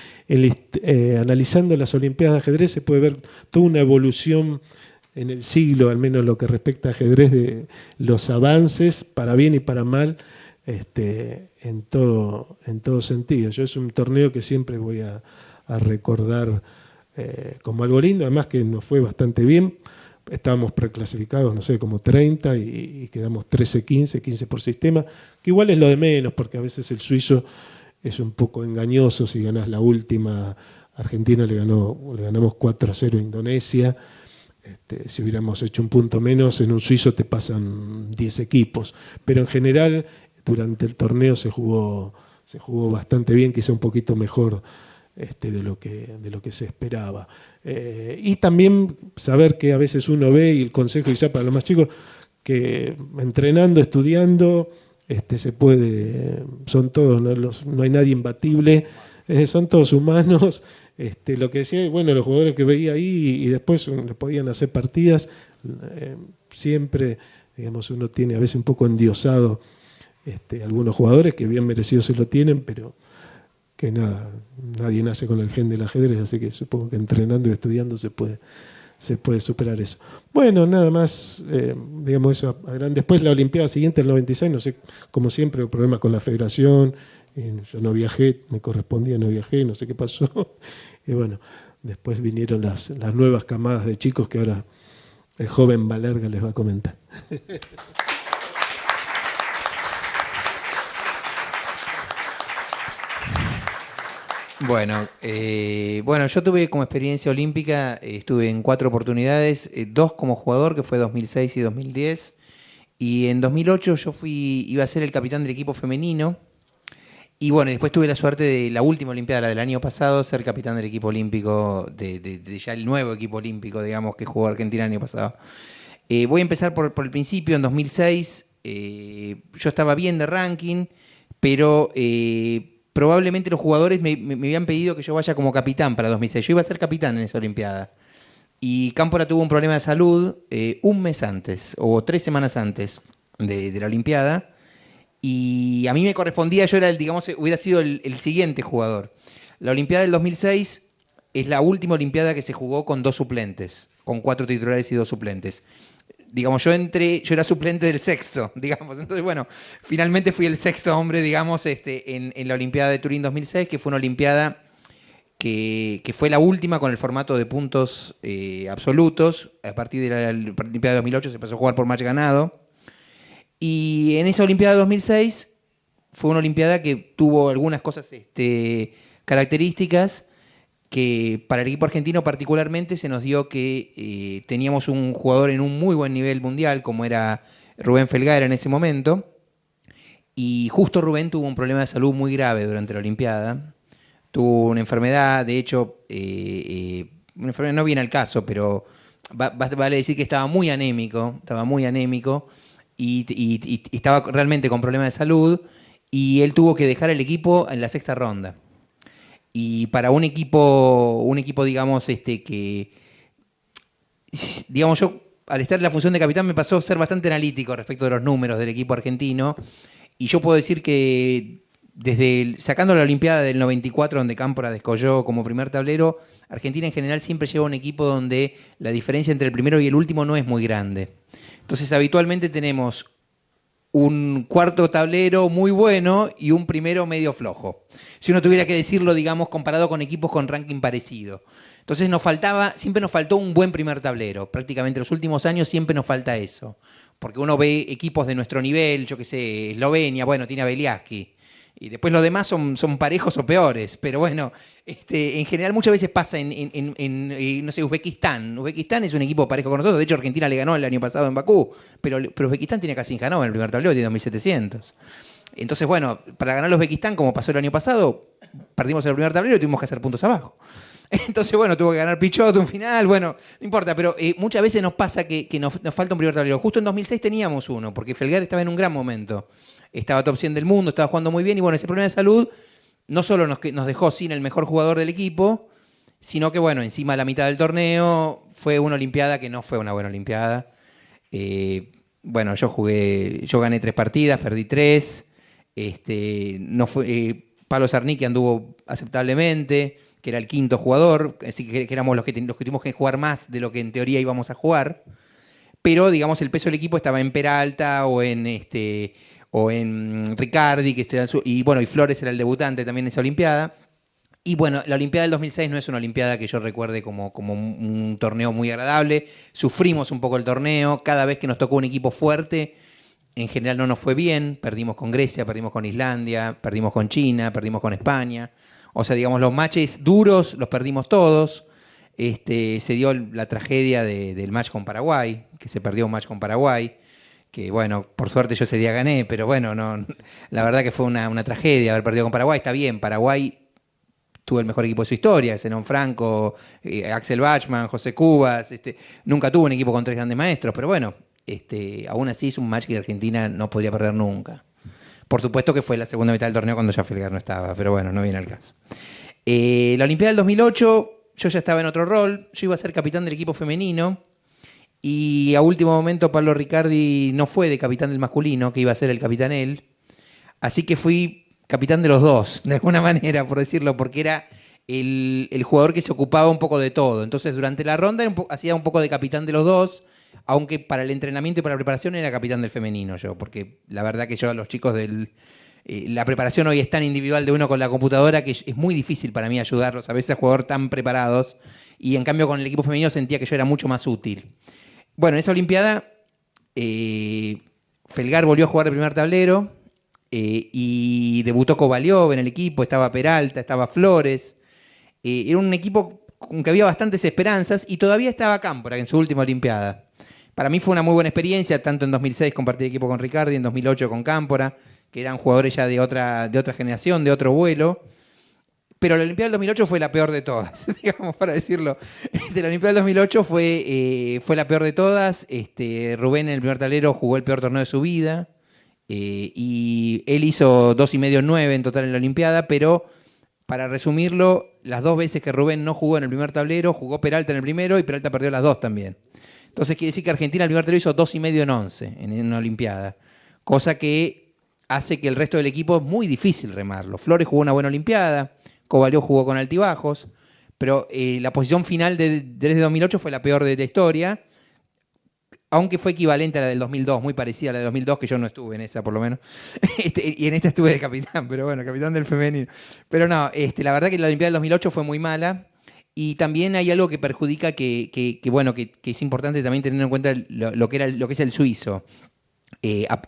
Analizando las Olimpiadas de ajedrez se puede ver toda una evolución en el siglo, al menos lo que respecta a ajedrez, de los avances, para bien y para mal, en todo sentido. Yo es un torneo que siempre voy a recordar como algo lindo, además que nos fue bastante bien. Estábamos preclasificados, no sé, como 30 y quedamos 13-15, 15 por sistema, que igual es lo de menos, porque a veces el suizo es un poco engañoso. Si ganás la última, Argentina le ganamos 4-0 a Indonesia. Si hubiéramos hecho un punto menos, en un suizo te pasan 10 equipos. Pero en general, durante el torneo se jugó bastante bien, quizá un poquito mejor de lo que se esperaba. Y también saber que a veces uno ve, y el consejo quizá para los más chicos, que entrenando, estudiando, se puede, son todos, no hay nadie imbatible, son todos humanos. Lo que decía, bueno, los jugadores que veía ahí y después le podían hacer partidas, siempre, digamos, uno tiene a veces un poco endiosado algunos jugadores que bien merecidos se lo tienen, pero que nadie nace con el gen del ajedrez, así que supongo que entrenando y estudiando se puede superar eso. Bueno, nada más, digamos eso. Después la Olimpiada siguiente, el 96, no sé, como siempre, hubo problemas con la federación, yo no viajé, me correspondía, no viajé, no sé qué pasó. Y bueno, después vinieron las nuevas camadas de chicos que ahora el joven Valerga les va a comentar. Bueno, yo tuve como experiencia olímpica, estuve en 4 oportunidades, 2 como jugador, que fue 2006 y 2010, y en 2008 yo iba a ser el capitán del equipo femenino, y bueno, después tuve la suerte de la última Olimpiada, la del año pasado, ser capitán del equipo olímpico, de ya el nuevo equipo olímpico, digamos, que jugó Argentina el año pasado. Voy a empezar por el principio. En 2006 yo estaba bien de ranking, pero probablemente los jugadores me habían pedido que yo vaya como capitán para 2006. Yo iba a ser capitán en esa Olimpiada. Y Cámpora tuvo un problema de salud un mes antes, o 3 semanas antes de la Olimpiada. Y a mí me correspondía, yo era hubiera sido el siguiente jugador. La Olimpiada del 2006 es la última Olimpiada que se jugó con 2 suplentes, con 4 titulares y 2 suplentes. Digamos, yo era suplente del sexto, digamos. Entonces, bueno, finalmente fui el sexto hombre, digamos, en la Olimpiada de Turín 2006, que fue una Olimpiada que fue la última con el formato de puntos absolutos. A partir de la Olimpiada de 2008 se empezó a jugar por match ganado. Y en esa Olimpiada 2006 fue una Olimpiada que tuvo algunas cosas características que para el equipo argentino particularmente se nos dio que teníamos un jugador en un muy buen nivel mundial, como era Rubén Felguera en ese momento, y justo Rubén tuvo un problema de salud muy grave durante la Olimpiada. Tuvo una enfermedad, de hecho, una enfermedad no viene al caso, pero vale decir que estaba muy anémico y estaba realmente con problemas de salud, y él tuvo que dejar el equipo en la sexta ronda. Y para un equipo digamos, digamos, yo al estar en la función de capitán me pasó a ser bastante analítico respecto de los números del equipo argentino, y yo puedo decir que sacando la Olimpiada del 94, donde Cámpora descolló como primer tablero, Argentina en general siempre lleva un equipo donde la diferencia entre el primero y el último no es muy grande. Entonces habitualmente tenemos un cuarto tablero muy bueno y un primero medio flojo. Si uno tuviera que decirlo, digamos, comparado con equipos con ranking parecido. Entonces siempre nos faltó un buen primer tablero. Prácticamente los últimos años siempre nos falta eso. Porque uno ve equipos de nuestro nivel, yo qué sé, Eslovenia, bueno, tiene a Beliaski. Y después los demás son parejos o peores. Pero bueno, en general muchas veces pasa no sé, Uzbekistán. Uzbekistán es un equipo parejo con nosotros. De hecho, Argentina le ganó el año pasado en Bakú. Pero Uzbekistán tiene casi ganado en el primer tablero, tiene 2.700. Entonces, bueno, para ganar a Uzbekistán, como pasó el año pasado, perdimos el primer tablero y tuvimos que hacer puntos abajo. Entonces, bueno, tuvo que ganar Pichot un final, bueno, no importa, pero muchas veces nos pasa que nos falta un primer tablero. Justo en 2006 teníamos uno, porque Felguera estaba en un gran momento. Estaba top 100 del mundo, estaba jugando muy bien, y bueno, ese problema de salud no solo nos dejó sin el mejor jugador del equipo, sino que, bueno, encima de la mitad del torneo fue una Olimpiada que no fue una buena Olimpiada. Bueno, yo gané 3 partidas, perdí 3. No fue, Pablo Zarnicki anduvo aceptablemente, que era el quinto jugador, así que éramos los que tuvimos que jugar más de lo que en teoría íbamos a jugar, pero digamos el peso del equipo estaba en Peralta o en Ricardi, y bueno, y Flores era el debutante también en esa Olimpiada. Y bueno, la Olimpiada del 2006 no es una Olimpiada que yo recuerde como un torneo muy agradable. Sufrimos un poco el torneo, cada vez que nos tocó un equipo fuerte, en general no nos fue bien. Perdimos con Grecia, perdimos con Islandia, perdimos con China, perdimos con España. O sea, digamos, los matches duros los perdimos todos. Se dio la tragedia del match con Paraguay, que se perdió un match con Paraguay, que bueno, por suerte yo ese día gané, pero bueno, no, la verdad que fue una tragedia haber perdido con Paraguay. Está bien, Paraguay tuvo el mejor equipo de su historia, Zenón Franco, Axel Bachmann, José Cubas, nunca tuvo un equipo con 3 grandes maestros, pero bueno, aún así es un match que Argentina no podría perder nunca. Por supuesto que fue la segunda mitad del torneo cuando ya Felguera no estaba, pero bueno, no viene al caso. La Olimpiada del 2008, yo ya estaba en otro rol, yo iba a ser capitán del equipo femenino, y a último momento Pablo Ricardi no fue de capitán del masculino, que iba a ser el capitán él, así que fui capitán de los dos, de alguna manera, por decirlo, porque era el jugador que se ocupaba un poco de todo. Entonces, durante la ronda hacía un poco de capitán de los dos, aunque para el entrenamiento y para la preparación era capitán del femenino yo, porque la verdad que yo a los chicos la preparación hoy es tan individual de uno con la computadora que es muy difícil para mí ayudarlos a veces a jugadores tan preparados, y en cambio con el equipo femenino sentía que yo era mucho más útil. Bueno, en esa Olimpiada, Felgar volvió a jugar el primer tablero, y debutó Kovaliov en el equipo, estaba Peralta, estaba Flores. Era un equipo con que había bastantes esperanzas, y todavía estaba Cámpora en su última Olimpiada. Para mí fue una muy buena experiencia, tanto en 2006 compartir equipo con Ricardi, en 2008 con Cámpora, que eran jugadores ya de otra generación, de otro vuelo. Pero la Olimpiada del 2008 fue la peor de todas, digamos, para decirlo. La Olimpiada del 2008 fue la peor de todas. Rubén en el primer tablero jugó el peor torneo de su vida. Y él hizo 2,5-9 en total en la Olimpiada, pero para resumirlo, las 2 veces que Rubén no jugó en el primer tablero, jugó Peralta en el primero y Peralta perdió las 2 también. Entonces quiere decir que Argentina en el primer tablero hizo 2,5 en 11 en una Olimpiada, cosa que hace que el resto del equipo es muy difícil remarlo. Flores jugó una buena Olimpiada, Kovaliov jugó con altibajos, pero la posición final desde 2008 fue la peor de la historia, aunque fue equivalente a la del 2002, muy parecida a la del 2002, que yo no estuve en esa por lo menos, y en esta estuve de capitán, pero bueno, capitán del femenino. Pero no, la verdad que la Olimpiada del 2008 fue muy mala, y también hay algo que perjudica que es importante también tener en cuenta lo que es el suizo.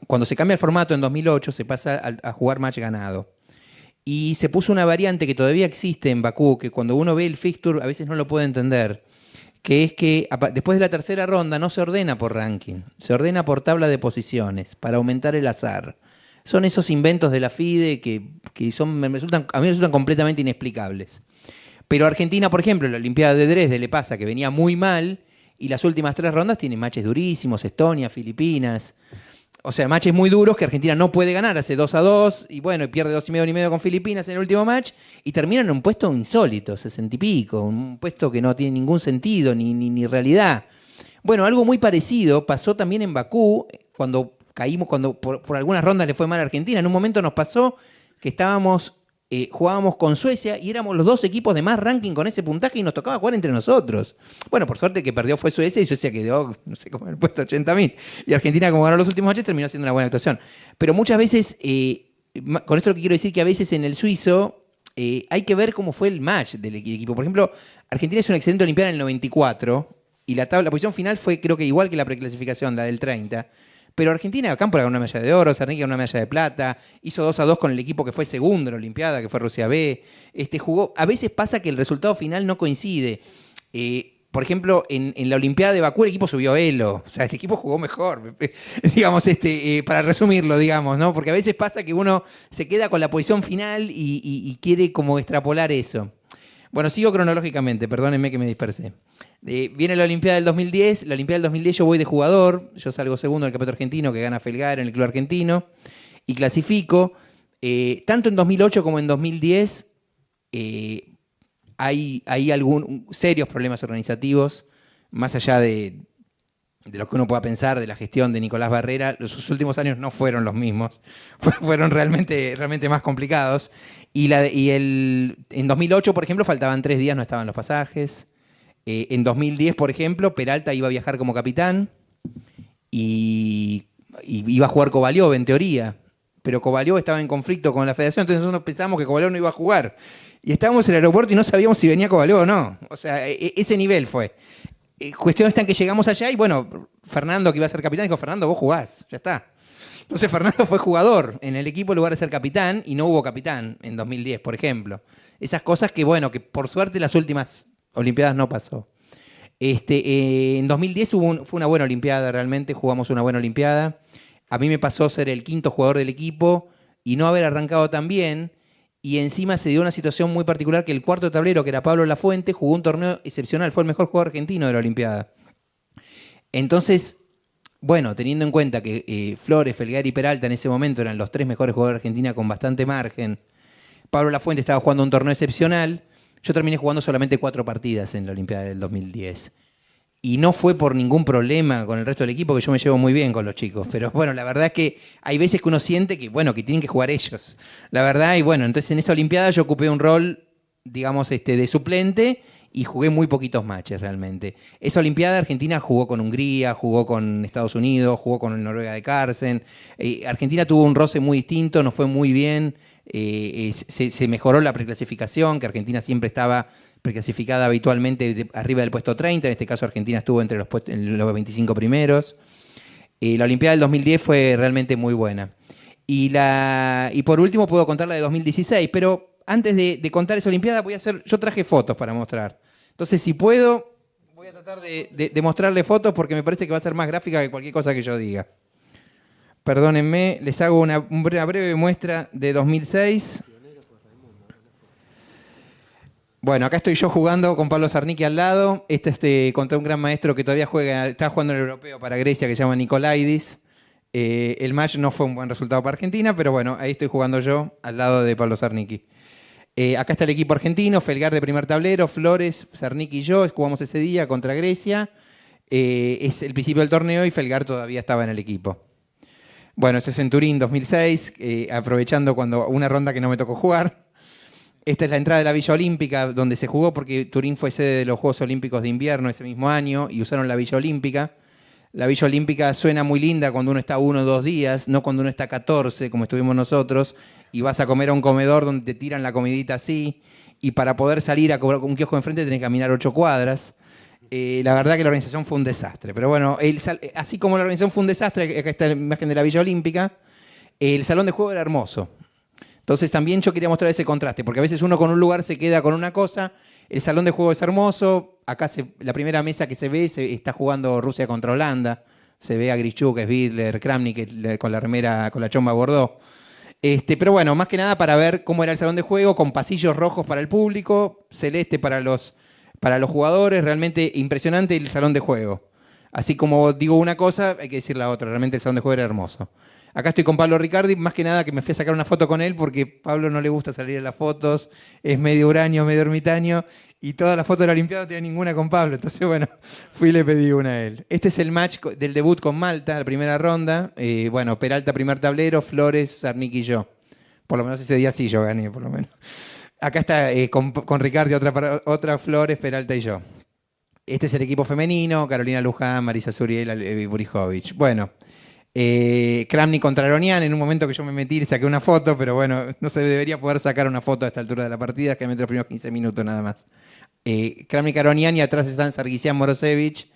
Cuando se cambia el formato en 2008, se pasa a jugar match ganado. Y se puso una variante que todavía existe en Bakú, que cuando uno ve el fixture a veces no lo puede entender, que es que después de la tercera ronda no se ordena por ranking, se ordena por tabla de posiciones, para aumentar el azar. Son esos inventos de la FIDE que a mí me resultan completamente inexplicables. Pero Argentina, por ejemplo, en la Olimpiada de Dresde le pasa que venía muy mal y las últimas 3 rondas tienen matches durísimos, Estonia, Filipinas. O sea, matches muy duros que Argentina no puede ganar, hace 2-2 y bueno, y pierde 2,5 con Filipinas en el último match y termina en un puesto insólito, 60 y pico, un puesto que no tiene ningún sentido ni realidad. Bueno, algo muy parecido pasó también en Bakú, cuando por algunas rondas le fue mal a Argentina. En un momento nos pasó que jugábamos con Suecia y éramos los 2 equipos de más ranking con ese puntaje y nos tocaba jugar entre nosotros. Bueno, por suerte el que perdió fue Suecia y Suecia quedó, no sé, como en el puesto 80.000. Y Argentina, como ganó los últimos matches, terminó haciendo una buena actuación. Pero muchas veces, con esto lo que quiero decir que a veces en el suizo hay que ver cómo fue el match del equipo. Por ejemplo, Argentina es una excelente olimpiada en el 94 y la posición final fue creo que igual que la preclasificación, la del 30. Pero Argentina, Cámpora ganó una medalla de oro, Sarnic ganó una medalla de plata, hizo 2-2 con el equipo que fue segundo en la Olimpiada, que fue Rusia B. Jugó. A veces pasa que el resultado final no coincide. Por ejemplo, en la Olimpiada de Bakú el equipo subió elo, o sea, el equipo jugó mejor, digamos, para resumirlo, digamos, ¿no? Porque a veces pasa que uno se queda con la posición final y quiere como extrapolar eso. Bueno, sigo cronológicamente, perdónenme que me dispersé. Viene la Olimpiada del 2010. La Olimpiada del 2010 yo voy de jugador. Yo salgo segundo en el campeonato argentino que gana Felgar en el club argentino. Y clasifico. Tanto en 2008 como en 2010 hay serios problemas organizativos. Más allá de lo que uno pueda pensar de la gestión de Nicolás Barrera, sus últimos años no fueron los mismos. Fueron realmente más complicados. En 2008, por ejemplo, faltaban 3 días, no estaban los pasajes. En 2010, por ejemplo, Peralta iba a viajar como capitán y iba a jugar Kovalyov, en teoría. Pero Kovalyov estaba en conflicto con la federación, entonces nosotros pensábamos que Kovalyov no iba a jugar. Y estábamos en el aeropuerto y no sabíamos si venía Kovalyov o no. O sea, ese nivel fue. Cuestión está en que llegamos allá y bueno, Fernando, que iba a ser capitán, dijo, Fernando, vos jugás, ya está. Entonces Fernando fue jugador en el equipo en lugar de ser capitán y no hubo capitán en 2010, por ejemplo. Esas cosas que, bueno, que por suerte las últimas Olimpiadas no pasó. En 2010 fue una buena Olimpiada, realmente jugamos una buena Olimpiada. A mí me pasó ser el 5º jugador del equipo y no haber arrancado tan bien. Y encima se dio una situación muy particular que el 4º tablero, que era Pablo Lafuente, jugó un torneo excepcional, fue el mejor jugador argentino de la Olimpiada. Entonces, bueno, teniendo en cuenta que Flores, Felgar y Peralta en ese momento eran los 3 mejores jugadores de Argentina con bastante margen, Pablo Lafuente estaba jugando un torneo excepcional, yo terminé jugando solamente 4 partidas en la Olimpiada del 2010. Y no fue por ningún problema con el resto del equipo, que yo me llevo muy bien con los chicos. Pero bueno, la verdad es que hay veces que uno siente que, bueno, que tienen que jugar ellos. La verdad, y bueno, entonces en esa Olimpiada yo ocupé un rol, digamos, de suplente y jugué muy poquitos matches realmente. Esa Olimpiada Argentina jugó con Hungría, jugó con Estados Unidos, jugó con Noruega de Carlsen. Argentina tuvo un roce muy distinto, nos fue muy bien. Se mejoró la preclasificación, que Argentina siempre estaba preclasificada habitualmente arriba del puesto 30, en este caso Argentina estuvo entre los 25 primeros. La Olimpiada del 2010 fue realmente muy buena. Y por último puedo contar la de 2016, pero antes de contar esa Olimpiada yo traje fotos para mostrar. Entonces si puedo, voy a tratar de mostrarle fotos porque me parece que va a ser más gráfica que cualquier cosa que yo diga. Perdónenme, les hago una breve muestra de 2006. Bueno, acá estoy yo jugando con Pablo Sarnic al lado. Contra un gran maestro que todavía está jugando en el europeo para Grecia, que se llama Nikolaidis. El match no fue un buen resultado para Argentina, pero bueno, ahí estoy jugando yo al lado de Pablo Sarnic. Acá está el equipo argentino, Felgar de primer tablero, Flores, Sarnic y yo. Jugamos ese día contra Grecia. Es el principio del torneo y Felgar todavía estaba en el equipo. Bueno, este es en Turín 2006, aprovechando una ronda que no me tocó jugar. Esta es la entrada de la Villa Olímpica, donde se jugó porque Turín fue sede de los Juegos Olímpicos de Invierno ese mismo año y usaron la Villa Olímpica. La Villa Olímpica suena muy linda cuando uno está 1 o 2 días, no cuando uno está 14, como estuvimos nosotros, y vas a comer a un comedor donde te tiran la comidita así, y para poder salir a cobrar un kiosco enfrente tenés que caminar 8 cuadras. La verdad que la organización fue un desastre. Pero bueno, así como la organización fue un desastre, acá está la imagen de la Villa Olímpica, el salón de juego era hermoso. Entonces también yo quería mostrar ese contraste, porque a veces uno con un lugar se queda con una cosa, el salón de juego es hermoso, acá la primera mesa que se ve está jugando Rusia contra Holanda, se ve a Grischuk, Svidler, Kramnik con la remera, con la chomba Bordeaux. Pero bueno, más que nada para ver cómo era el salón de juego, con pasillos rojos para el público, celeste para los jugadores, realmente impresionante el salón de juego. Así como digo una cosa, hay que decir la otra, realmente el salón de juego era hermoso. Acá estoy con Pablo Ricardi, más que nada que me fui a sacar una foto con él porque Pablo no le gusta salir en las fotos, es medio uranio, medio ermitaño, y todas las fotos de la Olimpiada no tenía ninguna con Pablo, entonces bueno, fui y le pedí una a él. Este es el match del debut con Malta, la primera ronda. Bueno, Peralta primer tablero, Flores, Zarnik y yo. Por lo menos ese día sí yo gané, por lo menos. Acá está con Ricardi otra Flores, Peralta y yo. Este es el equipo femenino, Carolina Luján, Marisa Zuriel, Burijovic. Bueno, Kramnik contra Aronian, en un momento que yo me metí y saqué una foto, pero bueno, no se debería poder sacar una foto a esta altura de la partida, que me los primeros 15 minutos nada más. Kramnik Aronian y atrás están Sargisian Morosevich.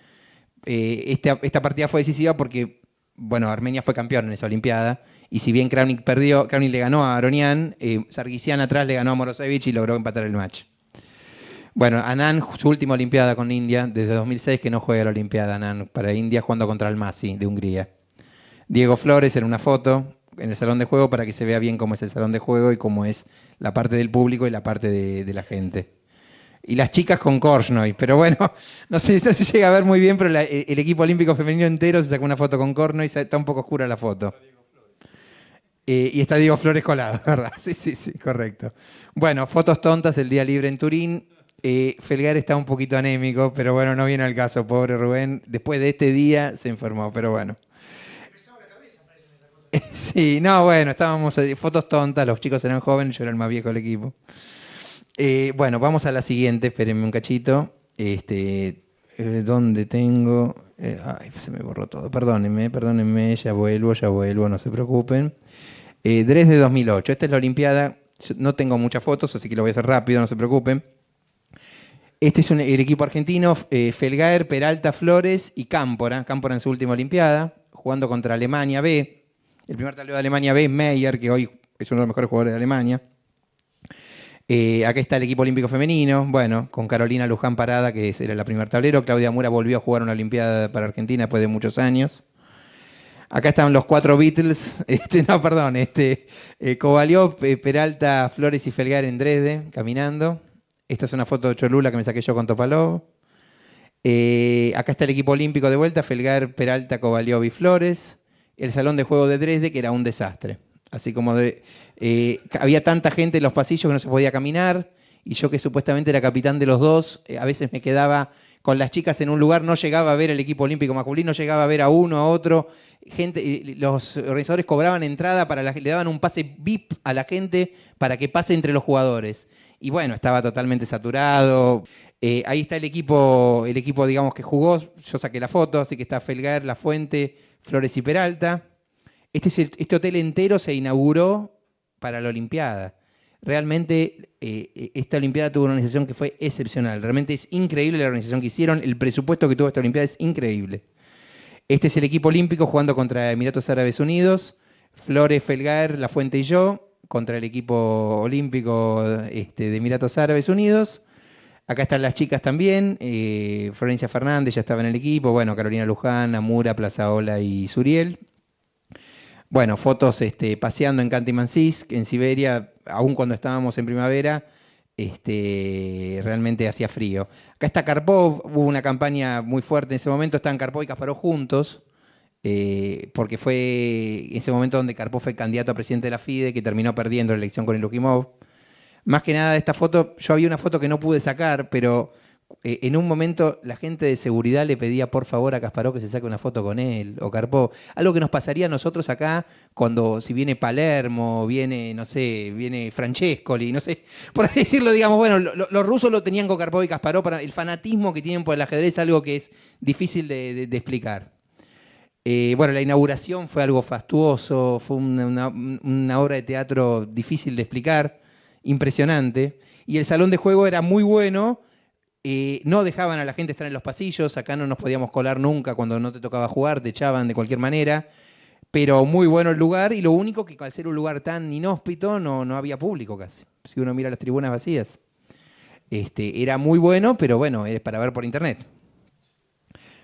Esta partida fue decisiva porque, bueno, Armenia fue campeón en esa Olimpiada, y si bien Kramnik le ganó a Aronian, Sargisian atrás le ganó a Morosevich y logró empatar el match. Bueno, Anand, su última Olimpiada con India, desde 2006 que no juega la Olimpiada Anand para India, jugando contra el Masi de Hungría. Diego Flores en una foto en el salón de juego para que se vea bien cómo es el salón de juego y cómo es la parte del público y la parte de la gente. Y las chicas con Korchnoi, pero bueno, no sé si se llega a ver muy bien, pero el equipo olímpico femenino entero se sacó una foto con Korchnoi, está un poco oscura la foto. Y está Diego Flores colado, ¿verdad? Sí, correcto. Bueno, fotos tontas el día libre en Turín. Felgar está un poquito anémico, pero bueno, no viene al caso, pobre Rubén. Después de este día se enfermó, pero bueno. Sí, no, bueno, estábamos fotos tontas, los chicos eran jóvenes, yo era el más viejo del equipo. Bueno, vamos a la siguiente, espérenme un cachito. ¿Dónde tengo? Ay, se me borró todo, perdónenme, ya vuelvo, no se preocupen. Dresde 2008, esta es la Olimpiada, no tengo muchas fotos, así que lo voy a hacer rápido, no se preocupen. Este es el equipo argentino, Felgaer, Peralta, Flores y Cámpora en su última Olimpiada, jugando contra Alemania B. El primer tablero de Alemania B es Meyer, que hoy es uno de los mejores jugadores de Alemania. Acá está el equipo olímpico femenino, bueno, con Carolina Luján Parada, que era la primer tablero. Claudia Mura volvió a jugar una Olimpiada para Argentina después de muchos años. Acá están los 4 Beatles, Kovalyov, Peralta, Flores y Felgaer en Dresde, caminando. Esta es una foto de Cholula que me saqué yo con Topalov. Acá está el equipo olímpico de vuelta, Felgaer, Peralta, Kovalyov y Flores. El salón de juego de Dresde, que era un desastre. Así como había tanta gente en los pasillos que no se podía caminar, y yo que supuestamente era capitán de los dos, a veces me quedaba con las chicas en un lugar, no llegaba a ver el equipo olímpico masculino, llegaba a ver a uno, a otro. Los organizadores cobraban entrada, le daban un pase VIP a la gente para que pase entre los jugadores. Y bueno, estaba totalmente saturado. Ahí está el equipo, digamos, que jugó. Yo saqué la foto, así que está Felgaer, La Fuente, Flores y Peralta. Este hotel entero se inauguró para la Olimpiada. Realmente esta Olimpiada tuvo una organización que fue excepcional. Realmente es increíble la organización que hicieron. El presupuesto que tuvo esta Olimpiada es increíble. Este es el equipo olímpico jugando contra Emiratos Árabes Unidos. Flores, Felgaer, La Fuente y yo contra el equipo olímpico de Emiratos Árabes Unidos. Acá están las chicas también. Florencia Fernández ya estaba en el equipo. Bueno, Carolina Luján, Amura, Plazaola y Zuriel. Bueno, fotos paseando en Khanty-Mansiysk, en Siberia, aún cuando estábamos en primavera, realmente hacía frío. Acá está Karpov, hubo una campaña muy fuerte en ese momento, estaban Karpov y Kasparov juntos, porque fue en ese momento donde Karpov fue candidato a presidente de la FIDE, que terminó perdiendo la elección con Ilukimov. Más que nada de esta foto, yo había una foto que no pude sacar, pero en un momento la gente de seguridad le pedía por favor a Kasparov que se saque una foto con él, o Karpov. Algo que nos pasaría a nosotros acá cuando, si viene Palermo, viene, no sé, viene Francescoli, no sé, por así decirlo, digamos, bueno, los rusos lo tenían con Karpov y Kasparov, el fanatismo que tienen por el ajedrez es algo que es difícil de explicar. Bueno, la inauguración fue algo fastuoso, fue una obra de teatro difícil de explicar, impresionante, y el salón de juego era muy bueno. No dejaban a la gente estar en los pasillos, acá no nos podíamos colar nunca cuando no te tocaba jugar, te echaban de cualquier manera, pero muy bueno el lugar y lo único que al ser un lugar tan inhóspito no había público casi. Si uno mira las tribunas vacías. Era muy bueno, pero bueno, es para ver por internet.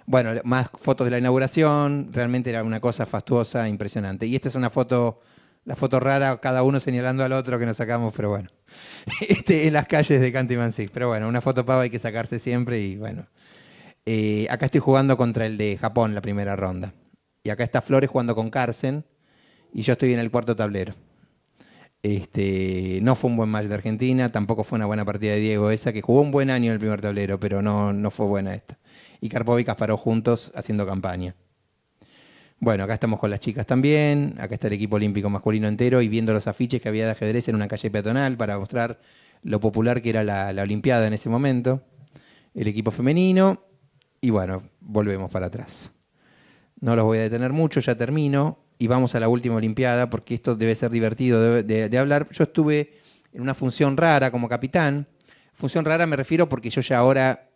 Bueno, más fotos de la inauguración, realmente era una cosa fastuosa, impresionante. Y esta es una foto, la foto rara, cada uno señalando al otro que nos sacamos, pero bueno. En las calles de Cantimansig. Pero bueno, una foto pava hay que sacarse siempre y bueno. Acá estoy jugando contra el de Japón la primera ronda. Y acá está Flores jugando con Carsen y yo estoy en el cuarto tablero. No fue un buen match de Argentina, tampoco fue una buena partida de Diego esa, que jugó un buen año en el primer tablero, pero no fue buena esta. Y Karpov y Kasparov juntos haciendo campaña. Bueno, acá estamos con las chicas también, acá está el equipo olímpico masculino entero y viendo los afiches que había de ajedrez en una calle peatonal para mostrar lo popular que era la Olimpiada en ese momento. El equipo femenino y bueno, volvemos para atrás. No los voy a detener mucho, ya termino. Y vamos a la última Olimpiada, porque esto debe ser divertido de hablar. Yo estuve en una función rara como capitán. Función rara me refiero porque yo ya ahora,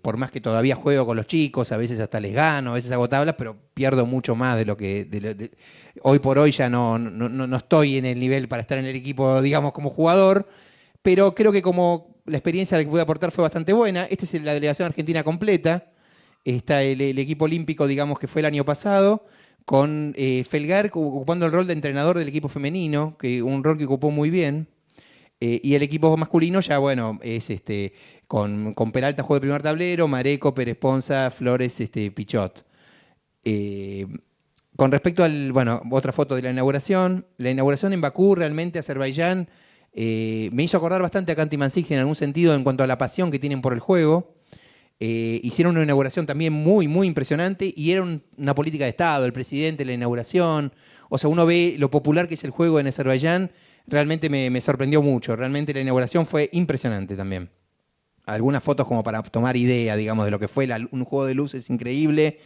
por más que todavía juego con los chicos, a veces hasta les gano, a veces hago tablas, pero pierdo mucho más de lo que... hoy por hoy ya no estoy en el nivel para estar en el equipo, digamos, como jugador, pero creo que como la experiencia que pude aportar fue bastante buena. Esta es la delegación argentina completa. Está el equipo olímpico, digamos, que fue el año pasado, con Felgar ocupando el rol de entrenador del equipo femenino, un rol que ocupó muy bien. Y el equipo masculino ya, bueno, es con Peralta juego de primer tablero, Mareco, Pérez Ponza, Flores, Pichot. Con respecto al, bueno, otra foto de la inauguración en Bakú, realmente Azerbaiyán, me hizo acordar bastante a Cantimansig en algún sentido en cuanto a la pasión que tienen por el juego. Hicieron una inauguración también muy impresionante y era una política de Estado, el presidente, la inauguración. O sea, uno ve lo popular que es el juego en Azerbaiyán, realmente me sorprendió mucho. Realmente la inauguración fue impresionante también. Algunas fotos como para tomar idea, digamos, de lo que fue un juego de luces increíble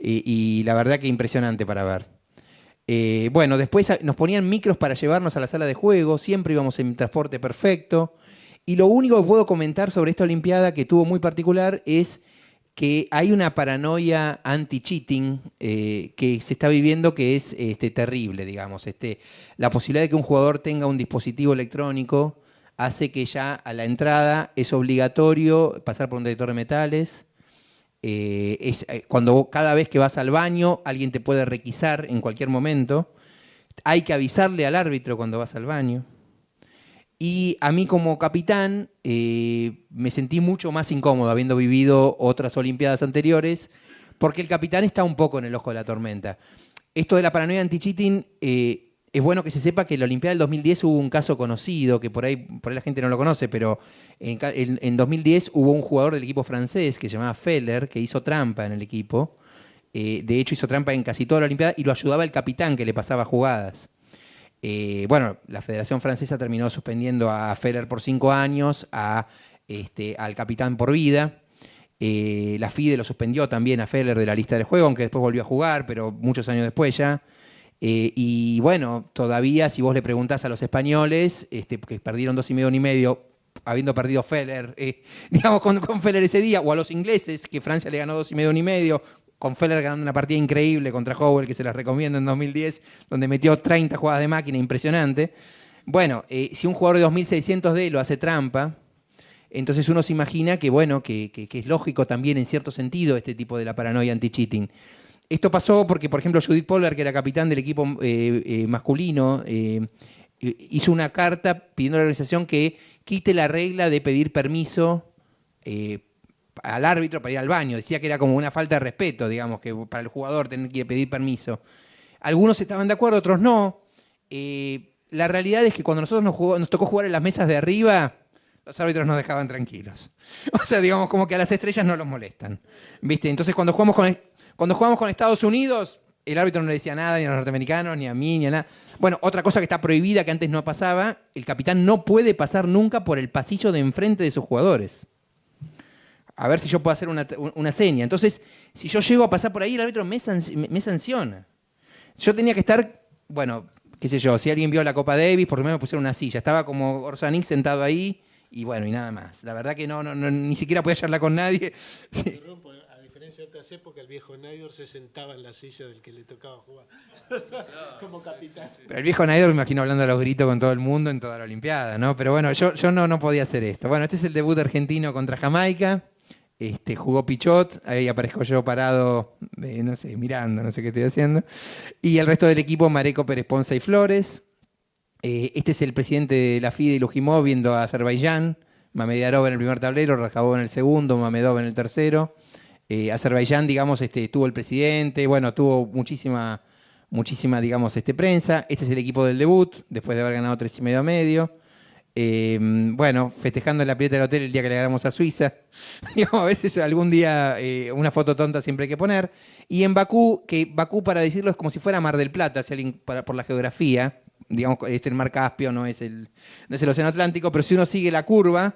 y la verdad que impresionante para ver. Bueno, después nos ponían micros para llevarnos a la sala de juego, siempre íbamos en transporte perfecto. Y lo único que puedo comentar sobre esta Olimpiada que tuvo muy particular es que hay una paranoia anti-cheating que se está viviendo que es terrible, digamos. La posibilidad de que un jugador tenga un dispositivo electrónico hace que ya a la entrada es obligatorio pasar por un detector de metales. Cuando cada vez que vas al baño alguien te puede requisar en cualquier momento. Hay que avisarle al árbitro cuando vas al baño. Y a mí como capitán me sentí mucho más incómodo habiendo vivido otras Olimpiadas anteriores, porque el capitán está un poco en el ojo de la tormenta. Esto de la paranoia anti-cheating, es bueno que se sepa que en la Olimpiada del 2010 hubo un caso conocido, que por ahí la gente no lo conoce, pero en 2010 hubo un jugador del equipo francés que se llamaba Feller, que hizo trampa en el equipo. De hecho hizo trampa en casi toda la Olimpiada y lo ayudaba el capitán que le pasaba jugadas. Bueno, la Federación Francesa terminó suspendiendo a Feller por 5 años, al capitán por vida. La FIDE lo suspendió también a Feller de la lista del juego, aunque después volvió a jugar, pero muchos años después ya. Y bueno, todavía si vos le preguntás a los españoles, que perdieron 2,5 y medio, habiendo perdido Feller, digamos con Feller ese día, o a los ingleses, que Francia le ganó 2,5 y medio, con Feller ganando una partida increíble contra Howell, que se las recomiendo en 2010, donde metió 30 jugadas de máquina, impresionante. Bueno, si un jugador de 2.600 lo hace trampa, entonces uno se imagina que, bueno, que es lógico también en cierto sentido este tipo de la paranoia anti-cheating. Esto pasó porque, por ejemplo, Judith Polgar, que era capitán del equipo masculino, hizo una carta pidiendo a la organización que quite la regla de pedir permiso al árbitro para ir al baño. Decía que era como una falta de respeto, digamos, que para el jugador tener que pedir permiso. Algunos estaban de acuerdo, otros no. La realidad es que cuando nosotros nos tocó jugar en las mesas de arriba, los árbitros nos dejaban tranquilos. O sea, digamos, como que a las estrellas no los molestan. ¿Viste? Entonces, cuando jugamos con Estados Unidos, el árbitro no le decía nada, ni a los norteamericanos, ni a mí, ni a nada. Bueno, otra cosa que está prohibida, que antes no pasaba, el capitán no puede pasar nunca por el pasillo de enfrente de sus jugadores. A ver si yo puedo hacer una seña. Entonces, si yo llego a pasar por ahí, el árbitro me sanciona. Yo tenía que estar, bueno, qué sé yo, si alguien vio la Copa Davis, por lo menos me pusieron una silla. Estaba como Orzanik sentado ahí y bueno, y nada más. La verdad que ni siquiera podía charlar con nadie. Sí. A diferencia de otras épocas, el viejo Naidor se sentaba en la silla del que le tocaba jugar como capitán. Pero el viejo Naidor me imagino hablando a los gritos con todo el mundo en toda la Olimpiada, ¿no? Pero bueno, yo no podía hacer esto. Bueno, este es el debut argentino contra Jamaica. Jugó Pichot, ahí aparezco yo parado, no sé, mirando, no sé qué estoy haciendo. Y el resto del equipo, Mareco, Pérez Ponce y Flores. Este es el presidente de la FIDE y Lujimov viendo a Azerbaiyán. Mamediarov en el primer tablero, Rajabov en el segundo, Mamedov en el tercero. Azerbaiyán, digamos, tuvo el presidente, bueno, tuvo muchísima, digamos, prensa. Este es el equipo del debut, después de haber ganado 3,5 a medio. Bueno, festejando en la pileta del hotel el día que le ganamos a Suiza. Digamos, a veces algún día una foto tonta siempre hay que poner. Y en Bakú, que Bakú, para decirlo, es como si fuera Mar del Plata, si alguien, por la geografía, digamos, el Mar Caspio, no es el Océano Atlántico, pero si uno sigue la curva,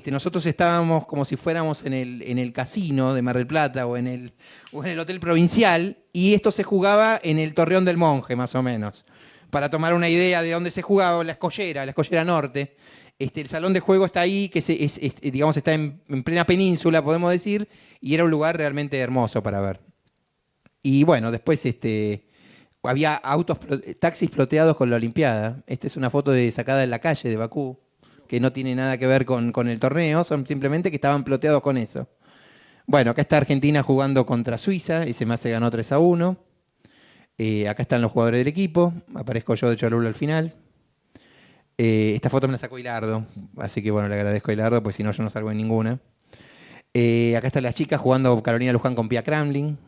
nosotros estábamos como si fuéramos en el casino de Mar del Plata o en el hotel provincial, y esto se jugaba en el Torreón del Monje, más o menos. Para tomar una idea de dónde se jugaba, la Escollera Norte. El salón de juego está ahí, que digamos, está en plena península, podemos decir, y era un lugar realmente hermoso para ver. Y bueno, después había taxis ploteados con la Olimpiada. Esta es una foto sacada en la calle de Bakú, que no tiene nada que ver con el torneo, son simplemente que estaban ploteados con eso. Bueno, acá está Argentina jugando contra Suiza, y se me hace ganó 3-1. Acá están los jugadores del equipo, aparezco yo de Cholula al final. Esta foto me la sacó Hilardo, así que bueno, le agradezco a Hilardo, pues si no yo no salgo en ninguna. Acá están las chicas jugando Carolina Luján con Pia Kramling,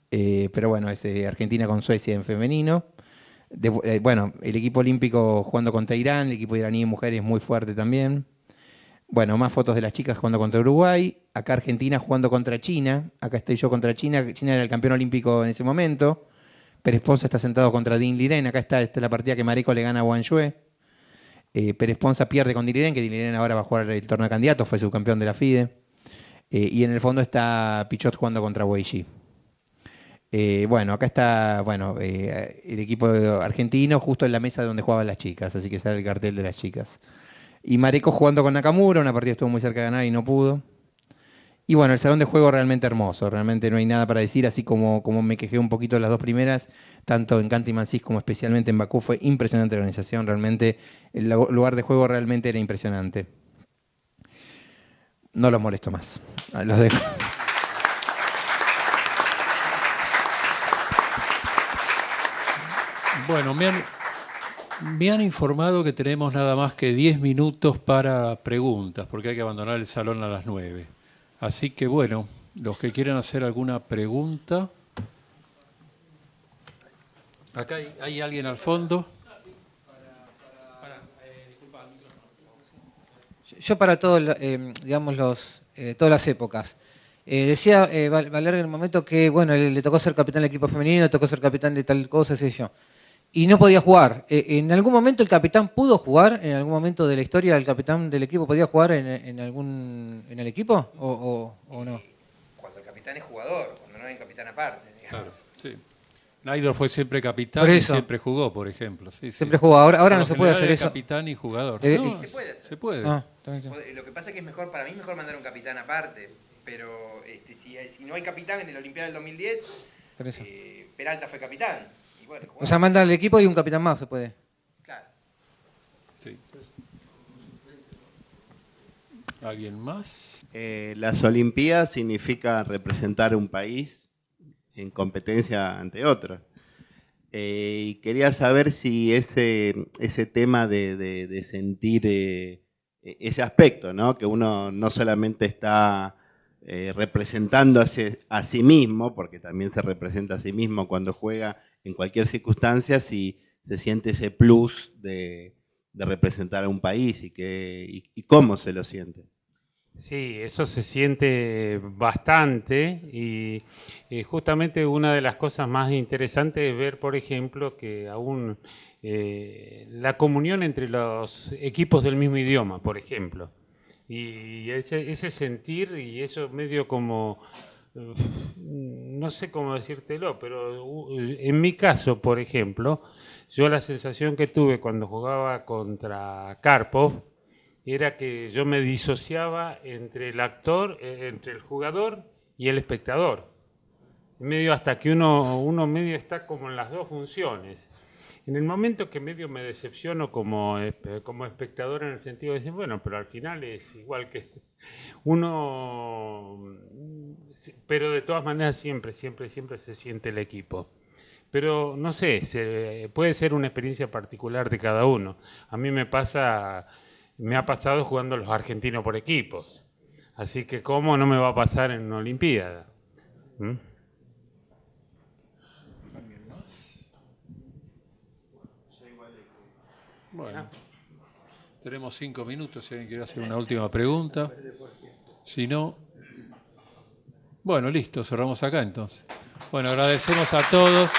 pero bueno, es Argentina con Suecia en femenino. Bueno, el equipo olímpico jugando contra Irán, el equipo iraní en mujeres muy fuerte también. Bueno, más fotos de las chicas jugando contra Uruguay. Acá Argentina jugando contra China, acá estoy yo contra China. China era el campeón olímpico en ese momento. Pérez Ponza está sentado contra Dinh Liren. Acá está la partida que Mareco le gana a Wang Yue. Pérez Ponza pierde con Dinh Liren, que Dinh Liren ahora va a jugar el torneo de candidatos, fue subcampeón de la FIDE. Y en el fondo está Pichot jugando contra Wei Ji. Bueno, acá está el equipo argentino justo en la mesa donde jugaban las chicas, así que sale el cartel de las chicas. Y Mareco jugando con Nakamura, una partida estuvo muy cerca de ganar y no pudo. Y bueno, el salón de juego realmente hermoso, realmente no hay nada para decir, así como me quejé un poquito las dos primeras, tanto en Khanty-Mansiysk como especialmente en Bakú, fue impresionante la organización, realmente el lugar de juego realmente era impresionante. No los molesto más, los dejo. Bueno, me han informado que tenemos nada más que 10 minutos para preguntas, porque hay que abandonar el salón a las 9. Así que bueno, los que quieran hacer alguna pregunta. Acá hay alguien al fondo. Yo para todos, digamos, todas las épocas. Decía Valer en el momento que, bueno, le tocó ser capitán del equipo femenino, le tocó ser capitán de tal cosa, sé yo. Y no podía jugar. ¿En algún momento el capitán pudo jugar? ¿En algún momento de la historia el capitán del equipo podía jugar en el equipo? ¿O no? Cuando el capitán es jugador, cuando no hay capitán aparte. Digamos. Claro, sí. Naidor fue siempre capitán y siempre jugó, por ejemplo. Sí, siempre jugó. Ahora no se puede hacer eso. Capitán y jugador. No, se puede hacer. Se puede. Lo que pasa es que es mejor, para mí es mejor mandar un capitán aparte. Pero si no hay capitán en el Olimpiada del 2010, Peralta fue capitán. Y bueno, o sea, manda al equipo y un capitán más se puede. Claro. Sí. ¿Alguien más? Las Olimpiadas significa representar un país en competencia ante otro. Y quería saber si ese tema de sentir ese aspecto, ¿no? Que uno no solamente está representando a sí mismo, porque también se representa a sí mismo cuando juega en cualquier circunstancia, si se siente ese plus de representar a un país y cómo se lo siente. Sí, eso se siente bastante y justamente una de las cosas más interesantes es ver, por ejemplo, que aún la comunión entre los equipos del mismo idioma, por ejemplo. Y ese sentir y eso medio como, no sé cómo decírtelo, pero en mi caso, por ejemplo, yo la sensación que tuve cuando jugaba contra Karpov, era que yo me disociaba entre el actor, entre el jugador y el espectador. Medio hasta que uno medio está como en las dos funciones. En el momento que medio me decepciono como espectador, en el sentido de decir, bueno, pero al final es igual que uno, pero de todas maneras siempre se siente el equipo. Pero no sé, puede ser una experiencia particular de cada uno. A mí me ha pasado jugando los argentinos por equipos. Así que ¿cómo no me va a pasar en una Olimpiada? ¿Mm? Bueno, tenemos 5 minutos si alguien quiere hacer una última pregunta. Si no, bueno, listo, cerramos acá entonces. Bueno, agradecemos a todos.